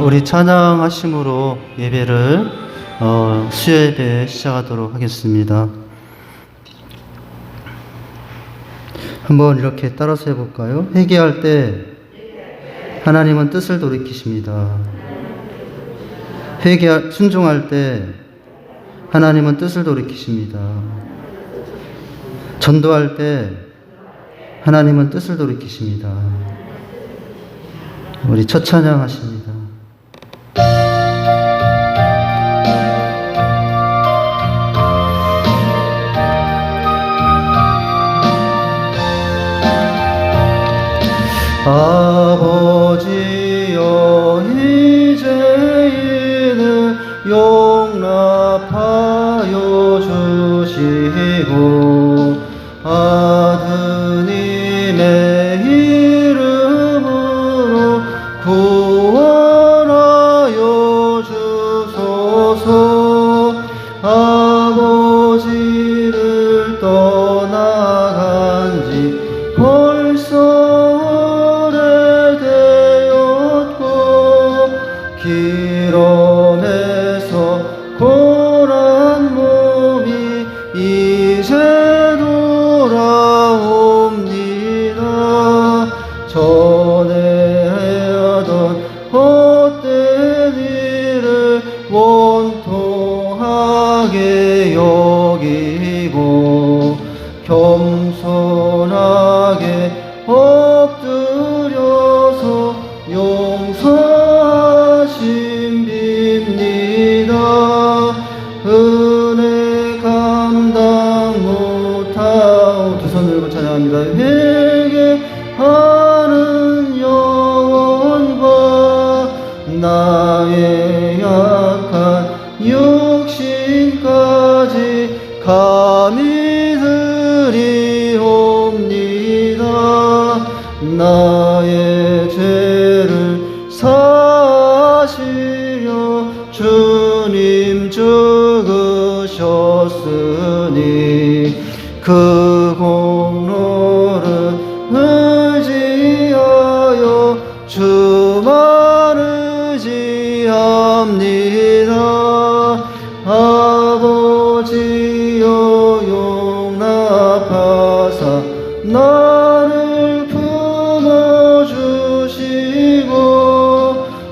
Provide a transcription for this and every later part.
우리 찬양하심으로 예배를 수요예배 시작하도록 하겠습니다. 한번 이렇게 따라서 해볼까요? 회개할 때 하나님은 뜻을 돌이키십니다. 순종할 때 하나님은 뜻을 돌이키십니다. 전도할 때 하나님은 뜻을 돌이키십니다. 우리 첫 찬양하십니다. 아버지여 이제는 용납하여 주시고 아드님의 이름으로 구원하여 주소서. 아버지를 떠나간 지 벌써 길원에서 고난 몸이 이제 돌아옵니다. 전에 하던 헛된 일을 원통하게 여기고 겸손하게 엎드려서 용서하심 빕니다. 은혜 감당 못하오. 두 손 들고 찬양합니다. 회개하는 영혼과 나의 약한 육신까지 감히 드리옵니다. 나의 죄를 사시려 주님 죽으셨으니 그 공로를 의지하여 주만 의지합니다. 아버지여 용납하사 나를 품어주시고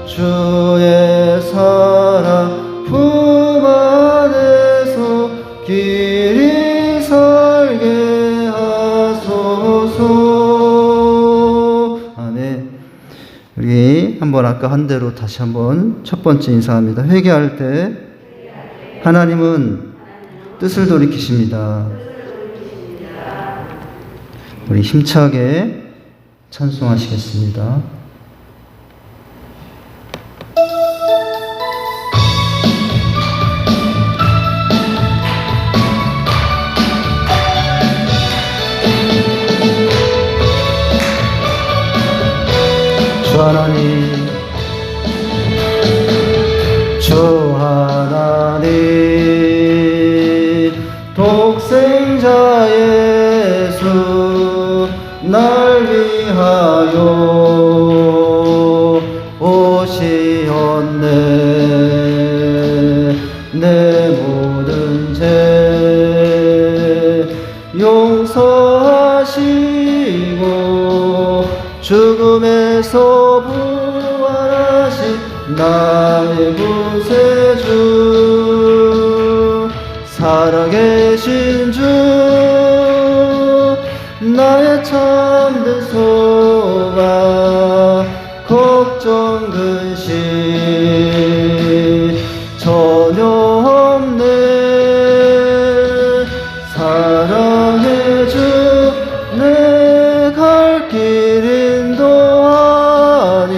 주의 사랑 품 안에서 길이 살게 하소서. 아멘. 우리 한번 아까 한 대로 다시 한번 첫 번째 인사합니다. 회개할 때 하나님은 뜻을 돌이키십니다. 우리 힘차게 찬송하시겠습니다. 주 하나님, 주 하나님, 독생자 예수 날 위하여 오시었네. 내 모든 죄 용서하시고 죽음의 죽음에서 부활하신 나의 구세주, 살아계신 주, 나의 참된 소망, 걱정 근심 전혀 없네. 사랑의 주, 내 갈 길 인도하니,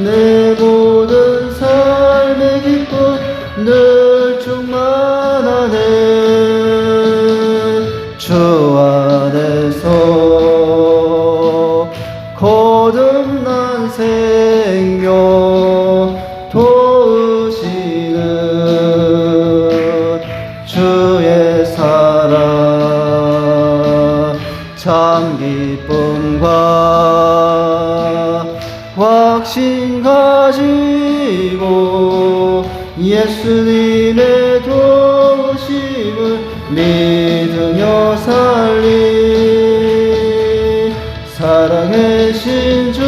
내 모든 삶의 기쁨 늘 충만하네. 주 안에서 거듭난 생명 도우시는 주의 사랑, 참 기쁨과 확신 가지고 예수님의 도우심을 믿으며 살리. 살아계신 주,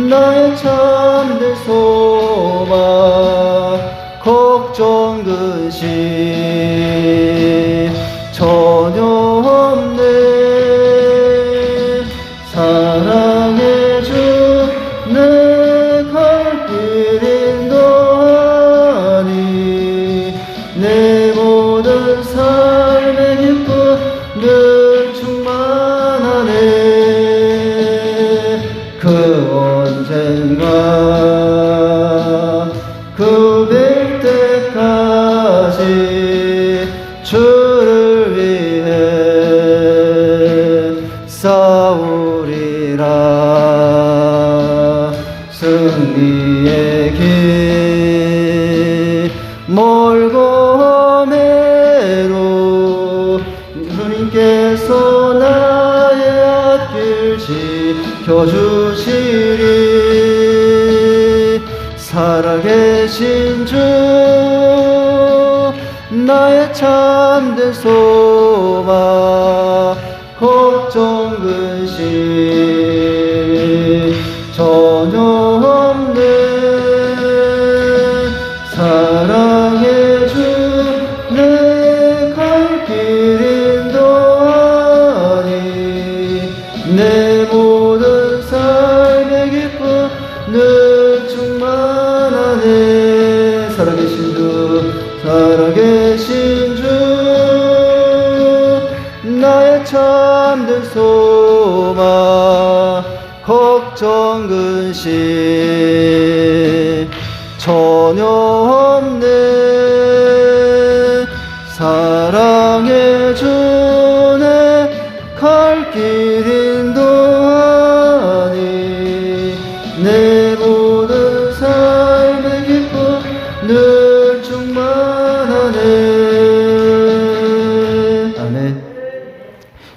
나의 참된 소망, 걱정 근심 전혀 없네. 사랑의 주, 내 갈 길 인도하니, 내 모든 삶의 기쁨 늘 충만하네. 그 언젠가 그 뵐 때까지 주를 위해 싸우리라. 승리의 길 멀고 매로 주님께서 나의 앞길 지켜주시리. 살아계신 주, 나의 참된 소망, 걱정 근심 전혀 없네. 사랑의 주, 내 갈 길 인도하니, 내 모든 삶의 기쁨 늘 충만하네. 살아계신 주, 살아계신 주, 나의 참된 소망, 걱정 근심 전혀 없네. 사랑의 주, 내 갈 길 인도하니, 내 모든 삶의 기쁨 늘 충만하네. 아멘.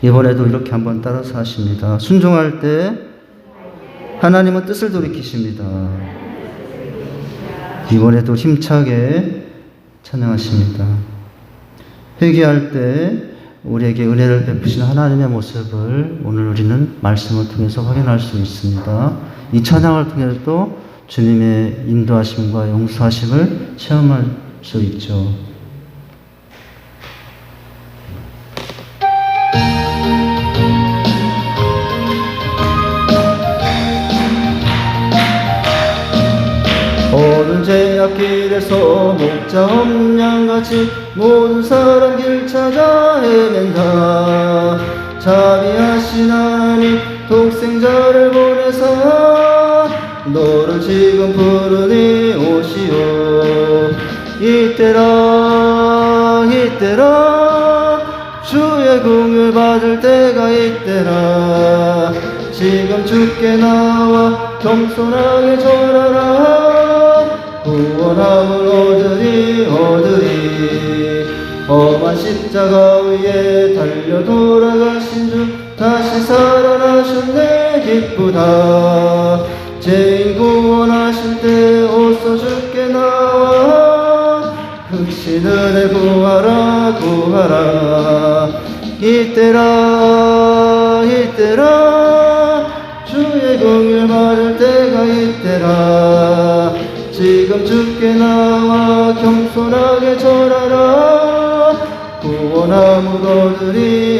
이번에도 이렇게 한번 따라서 하십니다. 순종할 때 하나님은 뜻을 돌이키십니다. 이번에도 힘차게 찬양하십니다. 회개할 때 우리에게 은혜를 베푸신 하나님의 모습을 오늘 우리는 말씀을 통해서 확인할 수 있습니다. 이 찬양을 통해서도 주님의 인도하심과 용서하심을 체험할 수 있죠. 어느 제약길에서 목자 없는 양같이 모든 사람 길 찾아 헤맨다. 자비하신 하나님 독생자를 보내사 너를 지금 부르니 오시오. 이때라 이때라 주의 긍휼 받을 때가 이때라. 지금 주께 나와 겸손하게 절하라. 구원함을 얻으리 얻으리. 험한 십자가 위에 달려 돌아가신 주 다시 살아나셨네 기쁘다. 죄인 구원하실 때 옷서 주께 나와 극신 은혜 구하라 구하라. 이때라 이때라 주의 긍휼 받을 때가 있대라. 지금 주께 나와 겸손하게 절하라. 구원함을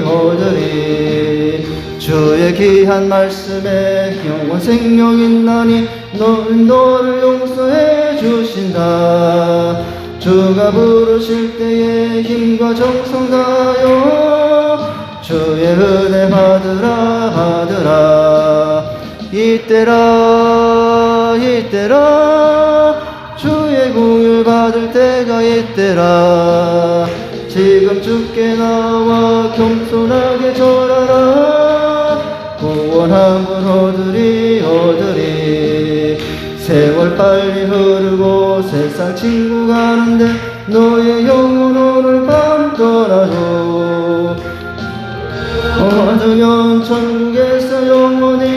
얻으리. 주의 귀한 말씀에 영원 생명 있나니 너를 용서해 주신다. 주가 부르실 때에 힘과 정성 다하여 주의 은혜 받으라. 이때라 주의 긍휼 받을 때가 있대라. 지금 주께 나와 겸손하게 절하라. 구원함을 얻으리. 세월 빨리 흐르고 세상 친구 가는데 너의 영혼 오늘 밤 떠나줘. 얻으면 천국에서 영원히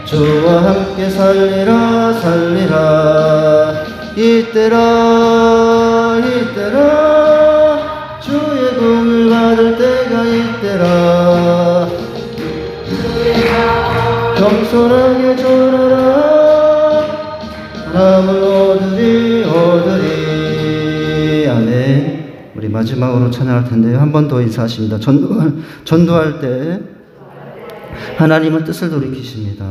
주와 함께 살리라. 이때라 주의 긍휼 받을 때가 있대라. 겸손하게 절하라. 사람을 얻으리. 아멘. 우리 마지막으로 찬양할 텐데요. 한 번 더 인사하십니다. 전도할 때 하나님은 뜻을 돌이키십니다.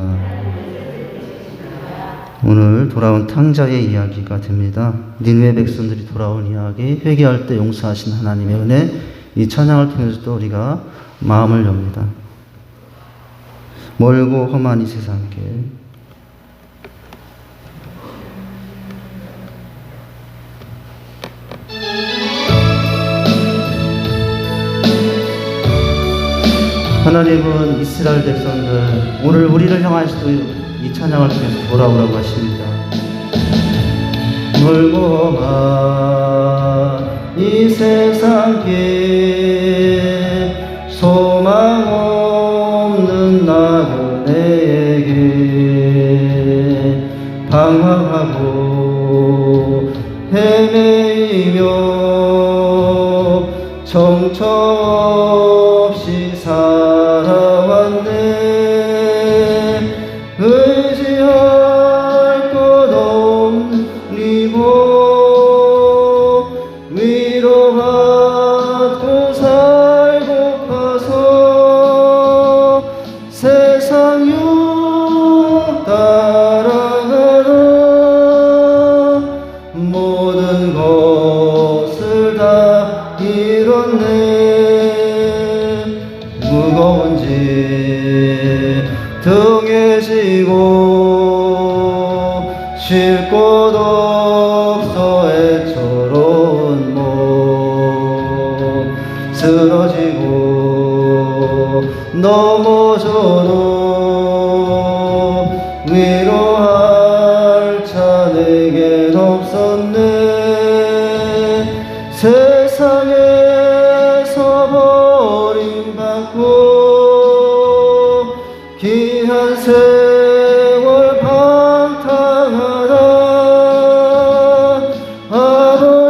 오늘 돌아온 탕자의 이야기가 됩니다. 니느웨 백성들이 돌아온 이야기, 회개할 때 용서하신 하나님의 은혜, 이 찬양을 통해서도 우리가 마음을 엽니다. 멀고 험한 이 세상길, 하나님은 이스라엘 백성들, 오늘 우리를 향하시도 이 찬양을 통해서 돌아오라고 하십니다. 멀고 험한 이 세상길, 소망 없는 나그네에게 방황하고 헤매이며 정처 없이 살아왔네. 의지할 것 없리고 위로받고 살고파서 세상 유 따라가라. 모든 것을 다 잃었네. 무거운 짐 등에 지고 쉴 곳 없어 애처로운 몸 쓰러지고 넘어져도 위로할 자 내겐 없었네. 세상에서 버림받고 귀한 세월 방탕하다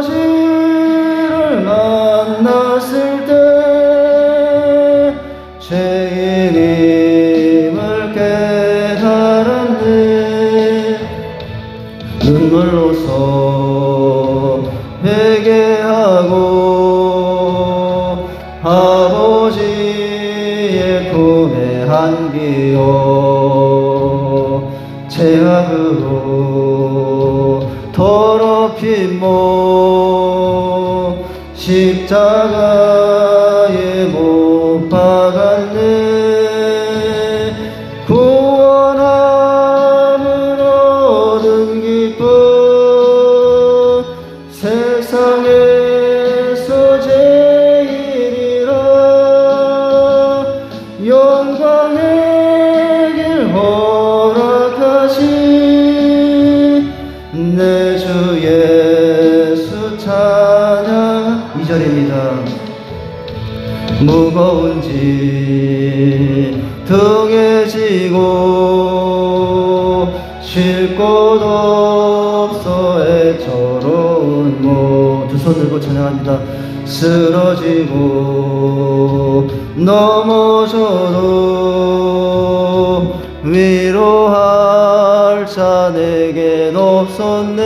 아버지를 만났을 때 죄인임을 깨달았네. 눈물로서 회개하고 아버지의 품에 안기어 죄악으로 더럽힌 몸 십자가에 못 박았네. 구원함을 얻은 기쁨 세상에서 제일이라. 영광의 길 허락하신 내 주 예수 찬양. 2절입니다. 무거운 짐 등에 지고 쉴 곳 없어 애처로운 몸. 두 손 들고 찬양합니다. 쓰러지고 넘어져도 위로할 자 내겐 없었네.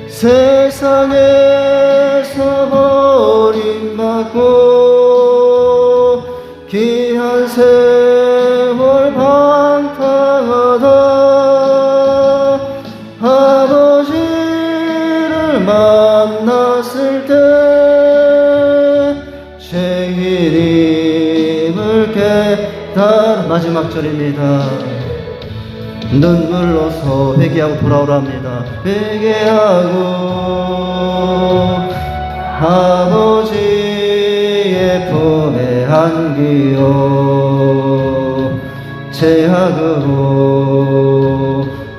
세상에서 버림받고 귀한 세월 방탕하다 아버지를 만났을 때 죄인임을 깨달아. 마지막 절입니다. 눈물로서 회개하고 돌아오랍니다. 회개하고 아버지의 품에 안기어 죄악으로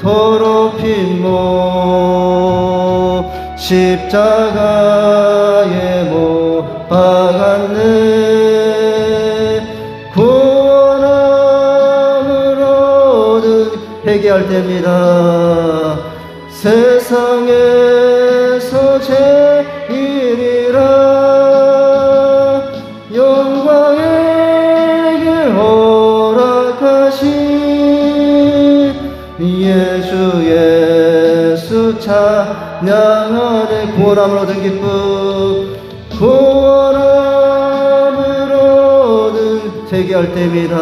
더럽힌 몸 십자가에 못 박았네. 구원함을 얻은 회개할 때입니다. 세상에서 제일이라 영광에게 허락하신 예수 찬양하네. 구원함을 얻은 기쁨 구원함을 얻은 회개할 때입니다.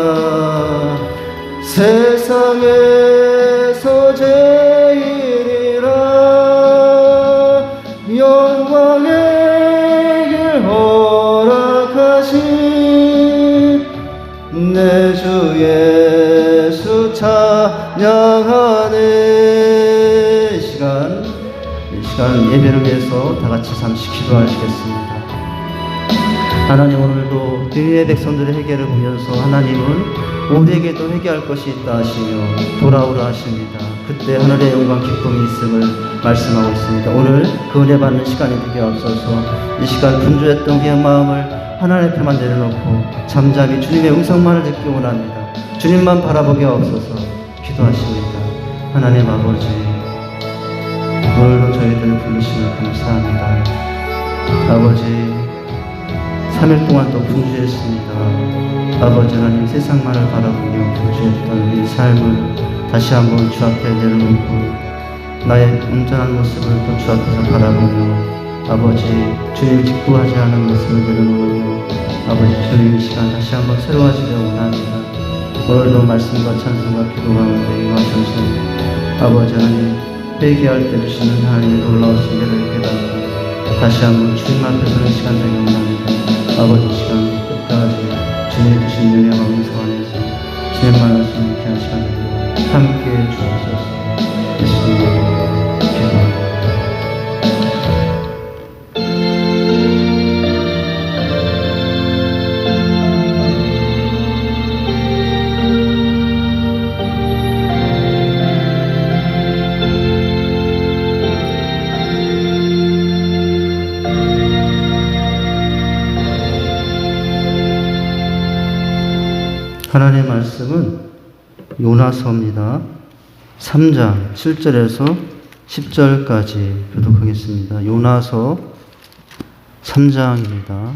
세상에서 제일이라 영광에게 허락하신 내 주 예수 찬양하네. 이 시간 예배를 위해서 다 같이 잠시 기도하시겠습니다. 하나님, 오늘도 니느웨 백성들의 회개를 보면서 하나님은 우리에게도 회개할 것이 있다 하시며 돌아오라 하십니다. 그때 하늘의 영광 기쁨이 있음을 말씀하고 있습니다. 오늘 그 은혜 받는 시간이 되게 앞서서 이 시간 분주했던 우리의 마음을 하나님 앞에만 내려놓고 잠잠히 주님의 음성만을 듣기 원합니다. 주님만 바라보게 하옵소서. 기도하십니다. 하나님 아버지, 오늘도 저희들을 부르시며 감사합니다. 아버지, 3일 동안 또 분주했습니다. 아버지 하나님, 세상만을 바라보며 분주했던 우리 삶을 다시 한번 주 앞에 내려놓고 나의 온전한 모습을 또 주 앞에서 바라보며 아버지, 주님 기뻐하지 않은 모습을 내려놓으며 아버지, 주님 시간 다시 한번 새로워지려 원합니다. 오늘도 말씀과 찬송과 기도 가운데 임하셔서 아버지 하나님, 회개할 때 주시는 하나님의 놀라우신 은혜를 깨닫고 다시 한번 주님 앞에 서는 시간 되기 원합니다. 아버지, 시간 끝까지 주님의 주신 은혜와 음성 안에서 주님만 말씀 있게 한 시간 되고 함께해 주옵소서. 예수님의 기도합니다. 하나님의 말씀은 요나서입니다. 3장 7절에서 10절까지 교독하겠습니다. 요나서 3장입니다.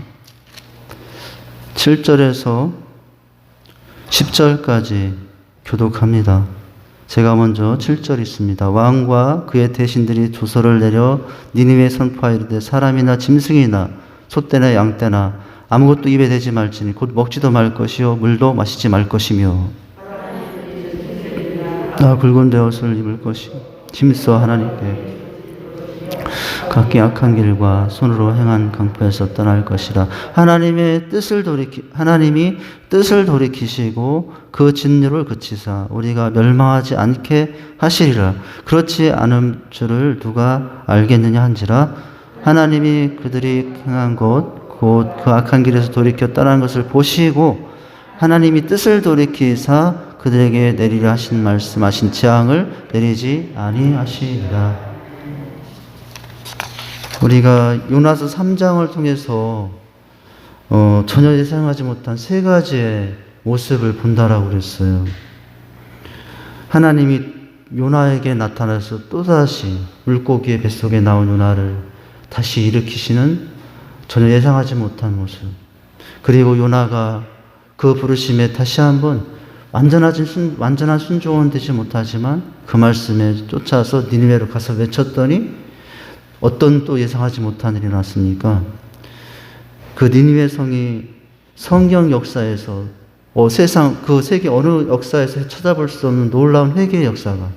7절에서 10절까지 교독합니다. 제가 먼저 7절 있습니다. 왕과 그의 대신들이 조서를 내려 니느웨에 선포하여 이르되 사람이나 짐승이나 소떼나 양떼나 아무것도 입에 대지 말지니 곧 먹지도 말 것이요 물도 마시지 말 것이며 굵은 베옷을 입을 것이 힘써 하나님께 각기 악한 길과 손으로 행한 강포에서 떠날 것이라. 하나님이 뜻을 돌이키시고 그 진노를 그치사 우리가 멸망하지 않게 하시리라. 그렇지 않은 줄을 누가 알겠느냐 한지라. 하나님이 그들이 행한 곧 그 악한 길에서 돌이켜 떠나는 것을 보시고 하나님이 뜻을 돌이키사 그들에게 내리려 하신 말씀하신 재앙을 내리지 아니하시리라. 우리가 요나서 3장을 통해서 전혀 예상하지 못한 세 가지의 모습을 본다라고 그랬어요. 하나님이 요나에게 나타나서 또다시 물고기의 뱃속에 나온 요나를 다시 일으키시는 전혀 예상하지 못한 모습. 그리고 요나가 그 부르심에 다시 한번 완전한 순종은 되지 못하지만 그 말씀에 쫓아서 니느웨로 가서 외쳤더니 어떤 또 예상하지 못한 일이 났습니까? 그 니느웨 성이 성경 역사에서 세상 그 세계 어느 역사에서 찾아볼 수 없는 놀라운 회개의 역사가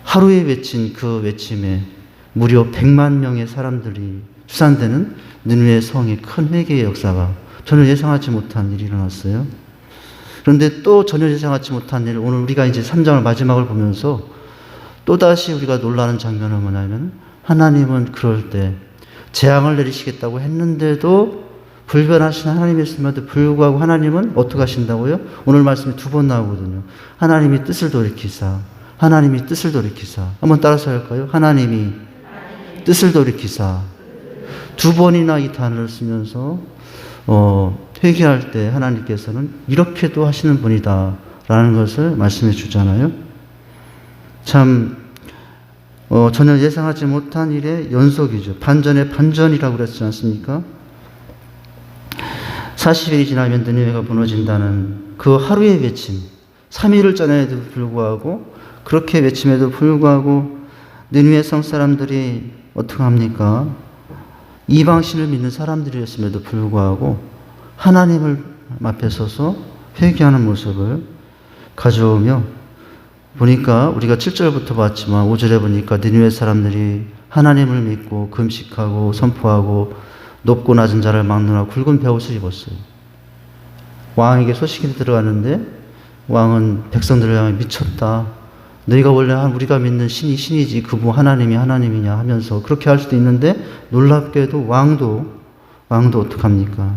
하루에 외친 그 외침에 무려 100만 명의 사람들이 수산되는 니느웨 성의 큰 회개의 역사가 전혀 예상하지 못한 일이 일어났어요. 그런데 또 전혀 예상하지 못한 일, 오늘 우리가 이제 3장을 마지막을 보면서 또다시 우리가 놀라는 장면은 뭐냐면 하나님은 그럴 때 재앙을 내리시겠다고 했는데도 불변하신 하나님이었음에도 불구하고 하나님은 어떻게 하신다고요? 오늘 말씀이 2번 나오거든요. 하나님이 뜻을 돌이키사. 하나님이 뜻을 돌이키사. 한번 따라서 할까요? 하나님이 뜻을 돌이키사. 2번이나 이 단어를 쓰면서 회개할 때 하나님께서는 이렇게도 하시는 분이다 라는 것을 말씀해 주잖아요. 참 전혀 예상하지 못한 일의 연속이죠. 반전의 반전이라고 그랬지 않습니까? 40일이 지나면 니느웨가 무너진다는 그 하루의 외침, 3일을 전에도 불구하고 그렇게 외침에도 불구하고 니느웨 성 사람들이 어떻게 합니까? 이방신을 믿는 사람들이었음에도 불구하고 하나님을 앞에 서서 회개하는 모습을 가져오며 보니까 우리가 7절부터 봤지만 5절에 보니까 니느웨 사람들이 하나님을 믿고 금식하고 선포하고 높고 낮은 자를 막론하고 굵은 베옷을 입었어요. 왕에게 소식이 들어갔는데 왕은 백성들을 향해 미쳤다. 너희가 원래 우리가 믿는 신이 신이지 그분 하나님이 하나님이냐 하면서 그렇게 할 수도 있는데 놀랍게도 왕도 어떡합니까?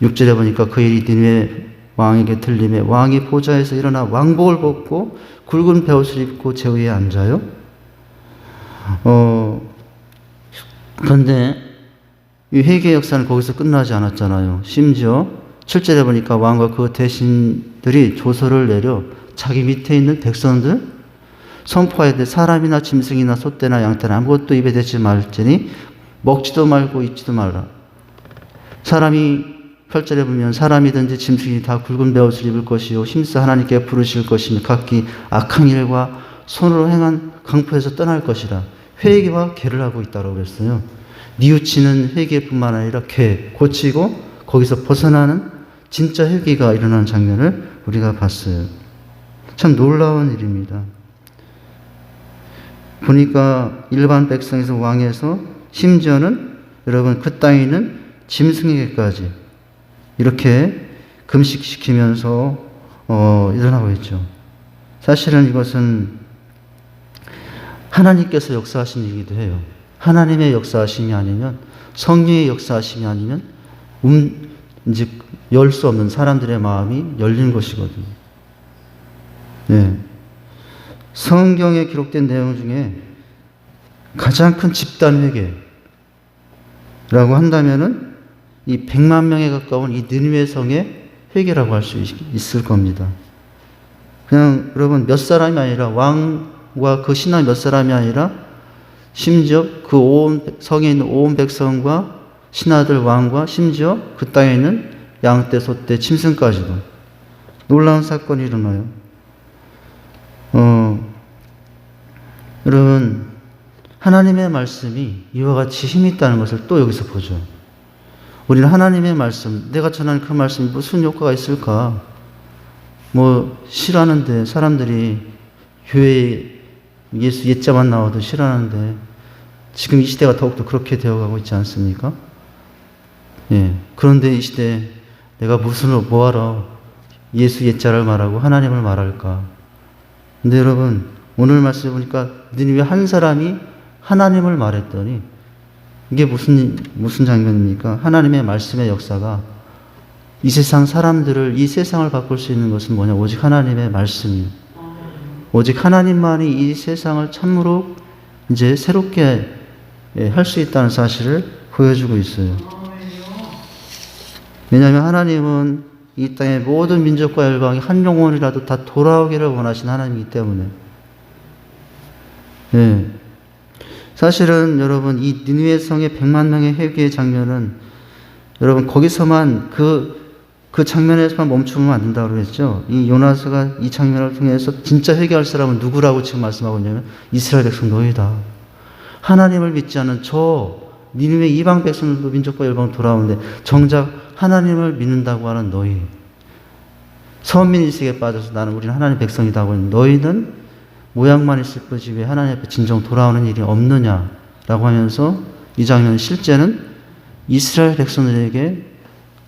6절에 보니까 그 일이 니느웨 왕에게 들림에 왕이 보좌에서 일어나 왕복을 벗고 굵은 베옷을 입고 제 위에 앉아요. 그런데 이 회개 역사는 거기서 끝나지 않았잖아요. 심지어 7절에 보니까 왕과 그 대신들이 조서를 내려 자기 밑에 있는 백성들 선포해야 돼. 사람이나 짐승이나 소떼나 양떼나 아무것도 입에 대지 말지니 먹지도 말고 입지도 말라. 8절에 보면 사람이든지 짐승이 다 굵은 베옷을 입을 것이요 힘써 하나님께 부르실 것이며 각기 악한 일과 손으로 행한 강포에서 떠날 것이라. 회개와 개를 하고 있다고 그랬어요. 뉘우치는 회개뿐만 아니라 개 고치고 거기서 벗어나는 진짜 회개가 일어나는 장면을 우리가 봤어요. 참 놀라운 일입니다. 보니까 일반 백성에서 왕에서 심지어는 여러분 그 땅에 있는 짐승에게까지 이렇게 금식시키면서 일어나고 있죠. 사실은 이것은 하나님께서 역사하신 일이기도 해요. 하나님의 역사하심이 아니면 성령의 역사하심이 아니면 이제 열 수 없는 사람들의 마음이 열린 것이거든요. 네. 성경에 기록된 내용 중에 가장 큰 집단 회개라고 한다면은 이 100만 명에 가까운 이 니느웨 성의 회개라고 할 수 있을 겁니다. 그냥 여러분 몇 사람이 아니라 왕과 그 신하 몇 사람이 아니라 심지어 그 온 성에 있는 온 백성과 신하들 왕과 심지어 그 땅에 있는 양떼, 소떼, 짐승까지도 놀라운 사건이 일어나요. 여러분 하나님의 말씀이 이와 같이 힘이 있다는 것을 또 여기서 보죠. 우리는 하나님의 말씀, 내가 전하는 그 말씀이 무슨 효과가 있을까? 싫어하는데 사람들이 교회에 예수 옛자만 나와도 싫어하는데 지금 이 시대가 더욱더 그렇게 되어가고 있지 않습니까? 예. 그런데 이 시대에 내가 뭐하러 예수 옛자를 말하고 하나님을 말할까? 근데 여러분 오늘 말씀해 보니까 니느웨 한 사람이 하나님을 말했더니 이게 무슨 장면입니까? 하나님의 말씀의 역사가 이 세상 사람들을, 이 세상을 바꿀 수 있는 것은 뭐냐? 오직 하나님의 말씀이에요. 오직 하나님만이 이 세상을 참으로 이제 새롭게 할 수 있다는 사실을 보여주고 있어요. 왜냐하면 하나님은 이 땅의 모든 민족과 열방이 한 영혼이라도 다 돌아오기를 원하신 하나님이기 때문에. 네. 사실은 여러분 이 니느웨 성의 100만 명의 회개의 장면은 여러분 거기서만 그 그 장면에서만 멈추면 안 된다고 그랬죠. 이 요나스가 이 장면을 통해서 진짜 회개할 사람은 누구라고 지금 말씀하고 있냐면 이스라엘 백성 너희다. 하나님을 믿지 않는 저 니느웨 이방 백성들도 민족과 열방 돌아오는데 정작 하나님을 믿는다고 하는 너희, 선민 일색에 빠져서 우리는 하나님 백성이다 하고 있는 너희는 모양만 있을 뿐이지 왜 하나님 앞에 진정 돌아오는 일이 없느냐라고 하면서 이 장면은 실제는 이스라엘 백성들에게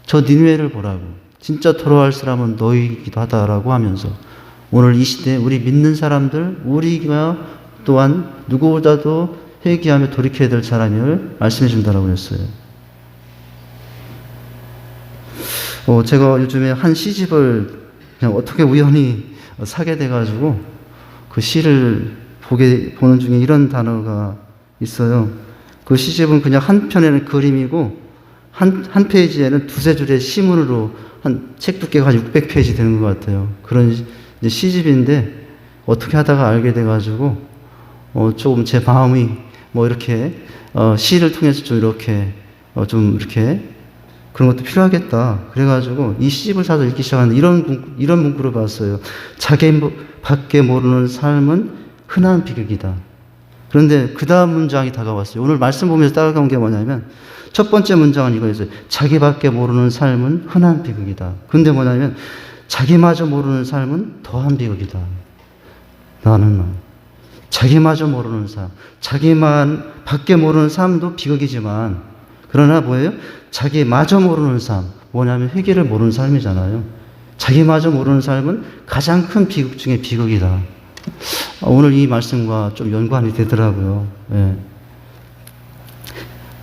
저 니느웨를 보라고, 진짜 돌아올 사람은 너희이기도 하다라고 하면서 오늘 이 시대에 우리 믿는 사람들, 우리가 또한 누구보다도 회개하며 돌이켜야 될 사람을 말씀해 준다라고 했어요. 제가 요즘에 한 시집을 그냥 어떻게 우연히 사게 돼가지고 그 시를 보는 중에 이런 단어가 있어요. 그 시집은 그냥 한 편에는 그림이고 한 페이지에는 두세 줄의 시문으로 한 책 두께가 한 600페이지 되는 것 같아요. 그런 시집인데 어떻게 하다가 알게 돼가지고 조금 제 마음이 이렇게 시를 통해서 좀 이렇게 그런 것도 필요하겠다. 그래가지고 이 시집을 사서 읽기 시작하는데 이런 문구를 봤어요. 자기 밖에 모르는 삶은 흔한 비극이다. 그런데 그 다음 문장이 다가왔어요. 오늘 말씀 보면서 따라간 게 뭐냐면 첫 번째 문장은 이거였어요. 자기밖에 모르는 삶은 흔한 비극이다. 그런데 뭐냐면 자기마저 모르는 삶은 더한 비극이다. 나는 자기마저 모르는 삶, 자기만 밖에 모르는 삶도 비극이지만 그러나 뭐예요? 자기마저 모르는 삶, 뭐냐면 회개를 모르는 삶이잖아요. 자기마저 모르는 삶은 가장 큰 비극 중에 비극이다. 오늘 이 말씀과 좀 연관이 되더라고요. 예.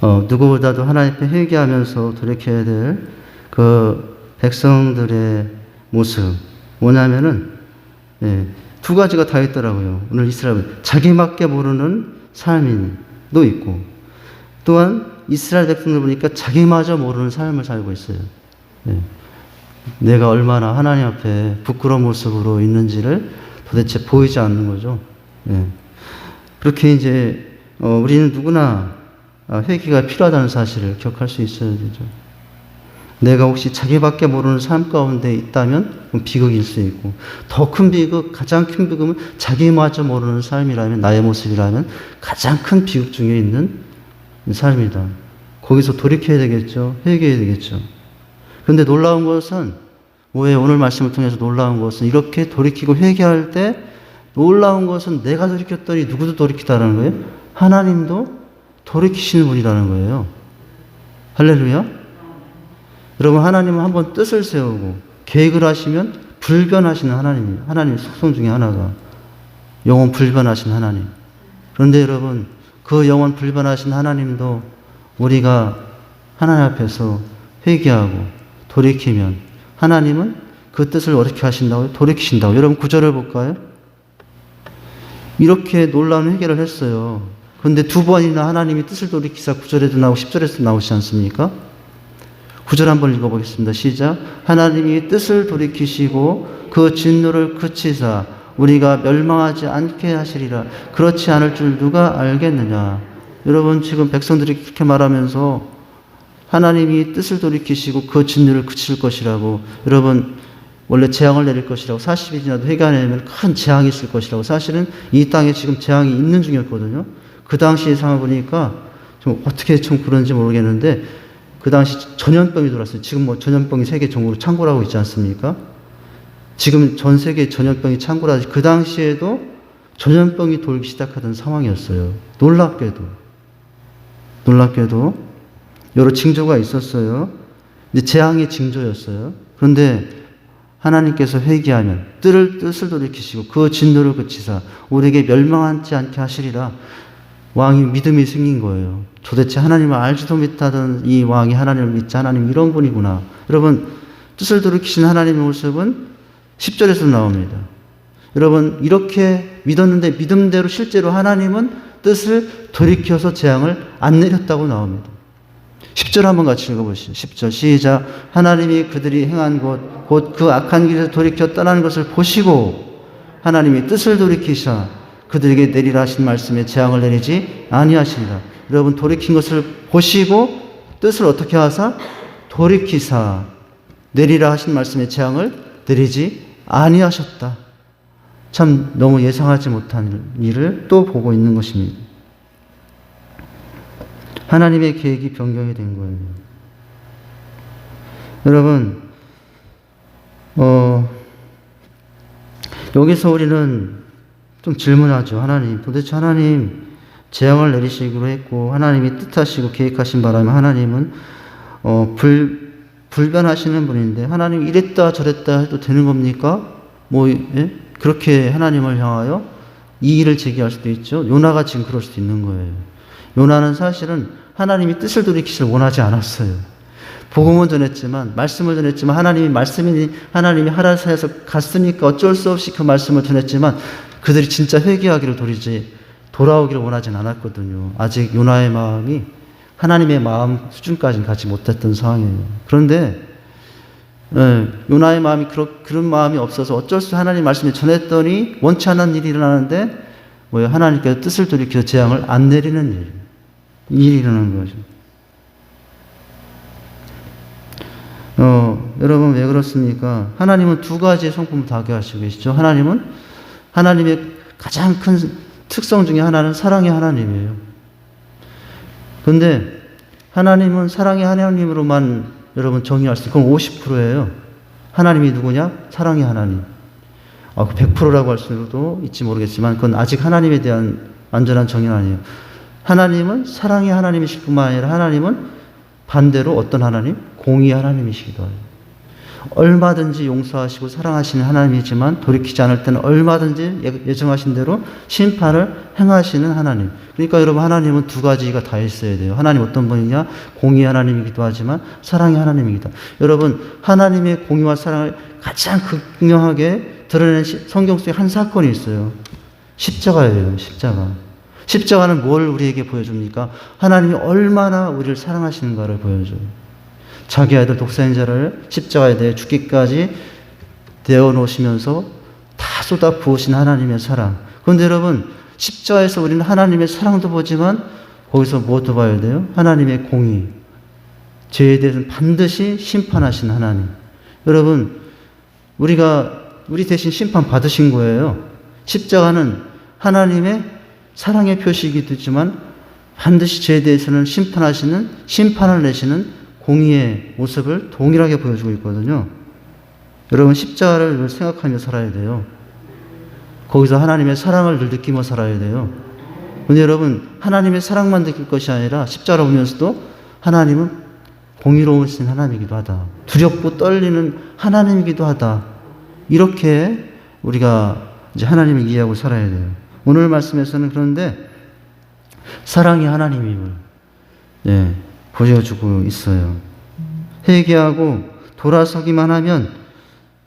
누구보다도 하나님 앞에 회개하면서 돌이켜야 될 그 백성들의 모습 뭐냐면은 두 가지가 다 있더라고요. 오늘 이스라엘은 자기밖에 모르는 삶인도 있고 또한 이스라엘 백성들 보니까 자기마저 모르는 삶을 살고 있어요. 내가 얼마나 하나님 앞에 부끄러운 모습으로 있는지를 도대체 보이지 않는 거죠. 그렇게 이제 우리는 누구나 회개가 필요하다는 사실을 기억할 수 있어야 되죠. 내가 혹시 자기밖에 모르는 삶 가운데 있다면 비극일 수 있고 더 큰 비극, 가장 큰 비극은 자기마저 모르는 삶이라면 나의 모습이라면 가장 큰 비극 중에 있는 삶이다. 거기서 돌이켜야 되겠죠. 회개해야 되겠죠. 그런데 놀라운 것은 뭐예요? 오늘 말씀을 통해서 놀라운 것은 이렇게 돌이키고 회개할 때 놀라운 것은 내가 돌이켰더니 누구도 돌이키다라는 거예요. 하나님도 돌이키시는 분이라는 거예요. 할렐루야. 여러분 하나님은 한번 뜻을 세우고 계획을 하시면 불변하시는 하나님이에요. 하나님의 속성 중에 하나가 영원 불변하신 하나님. 그런데 여러분 그 영원 불변하신 하나님도 우리가 하나님 앞에서 회개하고 돌이키면 하나님은 그 뜻을 어떻게 하신다고요? 돌이키신다고. 여러분 9절을 볼까요? 이렇게 놀라운 회개를 했어요. 그런데 두 번이나 하나님이 뜻을 돌이키사 9절에도 나오고 10절에도 나오지 않습니까? 9절 한번 읽어보겠습니다. 시작. 하나님이 뜻을 돌이키시고 그 진노를 그치사 우리가 멸망하지 않게 하시리라. 그렇지 않을 줄 누가 알겠느냐. 여러분 지금 백성들이 그렇게 말하면서 하나님이 뜻을 돌이키시고 그 진노를 그칠 것이라고, 여러분 원래 재앙을 내릴 것이라고 40이 지나도 회개 안 하면 큰 재앙이 있을 것이라고, 사실은 이 땅에 지금 재앙이 있는 중이었거든요. 그 당시의 상황을 보니까 좀 어떻게 좀 그런지 모르겠는데 그 당시 전염병이 돌았어요. 지금 전염병이 세계 전국으로 창궐 하고 있지 않습니까? 지금 전 세계 전염병이 창궐하지 그 당시에도 전염병이 돌기 시작하던 상황이었어요. 놀랍게도 여러 징조가 있었어요. 이제 재앙의 징조였어요. 그런데 하나님께서 회개하면 뜻을 돌이키시고 그 진노를 그치사 우리에게 멸망하지 않게 하시리라. 왕이 믿음이 생긴 거예요. 도대체 하나님을 알지도 못하던 이 왕이 하나님을 믿지, 하나님 이런 분이구나. 여러분 뜻을 돌이키신 하나님의 모습은 10절에서 나옵니다. 여러분 이렇게 믿었는데 믿음대로 실제로 하나님은 뜻을 돌이켜서 재앙을 안 내렸다고 나옵니다. 10절 한번 같이 읽어보시죠. 10절 시작. 하나님이 그들이 행한 곧 그 악한 길에서 돌이켜 떠나는 것을 보시고 하나님이 뜻을 돌이키사 그들에게 내리라 하신 말씀에 재앙을 내리지 아니하시리라. 여러분 돌이킨 것을 보시고 뜻을 어떻게 하사? 돌이키사. 내리라 하신 말씀에 재앙을 내리지 아니하셨다. 참 너무 예상하지 못한 일을 또 보고 있는 것입니다. 하나님의 계획이 변경이 된 거예요. 여러분, 여기서 우리는 좀 질문하죠. 하나님, 도대체 하나님 재앙을 내리시기로 했고 하나님이 뜻하시고 계획하신 바람에 하나님은 불변하시는 분인데 하나님 이랬다 저랬다 해도 되는 겁니까? 예? 그렇게 하나님을 향하여 이의를 제기할 수도 있죠. 요나가 지금 그럴 수도 있는 거예요. 요나는 사실은 하나님이 뜻을 돌이키시길 원하지 않았어요. 복음은 전했지만, 말씀을 전했지만, 하나님이 하라사에서 갔으니까 어쩔 수 없이 그 말씀을 전했지만, 그들이 진짜 회개하기를 돌아오기를 원하진 않았거든요. 아직 요나의 마음이 하나님의 마음 수준까지는 가지 못했던 상황이에요. 그런데, 요나의 마음이 그런 마음이 없어서 어쩔 수 없이 하나님 말씀을 전했더니 원치 않은 일이 일어나는데, 하나님께서 뜻을 돌이켜 재앙을 안 내리는 일이 일어나는 거죠. 여러분 왜 그렇습니까? 하나님은 두 가지의 성품을 다 하시고 계시죠. 하나님은 하나님의 가장 큰 특성 중에 하나는 사랑의 하나님이에요. 그런데 하나님은 사랑의 하나님으로만 여러분 정의할 수 있어요. 그럼 50%예요. 하나님이 누구냐? 사랑의 하나님. 100%라고 할 수도 있지 모르겠지만 그건 아직 하나님에 대한 완전한 정의는 아니에요. 하나님은 사랑의 하나님이실 뿐만 아니라 하나님은 반대로 어떤 하나님? 공의의 하나님이시기도 해요. 얼마든지 용서하시고 사랑하시는 하나님이지만 돌이키지 않을 때는 얼마든지 예정하신 대로 심판을 행하시는 하나님. 그러니까 여러분 하나님은 두 가지가 다 있어야 돼요. 하나님 어떤 분이냐? 공의의 하나님이기도 하지만 사랑의 하나님이기도 합니다. 여러분 하나님의 공의와 사랑을 가장 극명하게 드러낸 성경 속에 한 사건이 있어요. 십자가예요. 십자가는 뭘 우리에게 보여줍니까? 하나님이 얼마나 우리를 사랑하시는가를 보여줘요. 자기 아들 독생자를 십자가에 대해 죽기까지 내어 놓으시면서 다 쏟아 부으신 하나님의 사랑. 그런데 여러분 십자가에서 우리는 하나님의 사랑도 보지만 거기서 무엇도 봐야 돼요? 하나님의 공의. 죄에 대해서는 반드시 심판하신 하나님. 여러분 우리 대신 심판 받으신 거예요. 십자가는 하나님의 사랑의 표시이기도 하지만 반드시 죄에 대해서는 심판을 내시는 공의의 모습을 동일하게 보여주고 있거든요. 여러분 십자가를 늘 생각하며 살아야 돼요. 거기서 하나님의 사랑을 늘 느끼며 살아야 돼요. 그런데 여러분 하나님의 사랑만 느낄 것이 아니라 십자가를 보면서도 하나님은 공의로우신 하나님이기도 하다. 두렵고 떨리는 하나님이기도 하다. 이렇게 우리가 이제 하나님을 이해하고 살아야 돼요. 오늘 말씀에서는 그런데 사랑의 하나님임을 보여주고 있어요. 회개하고 돌아서기만 하면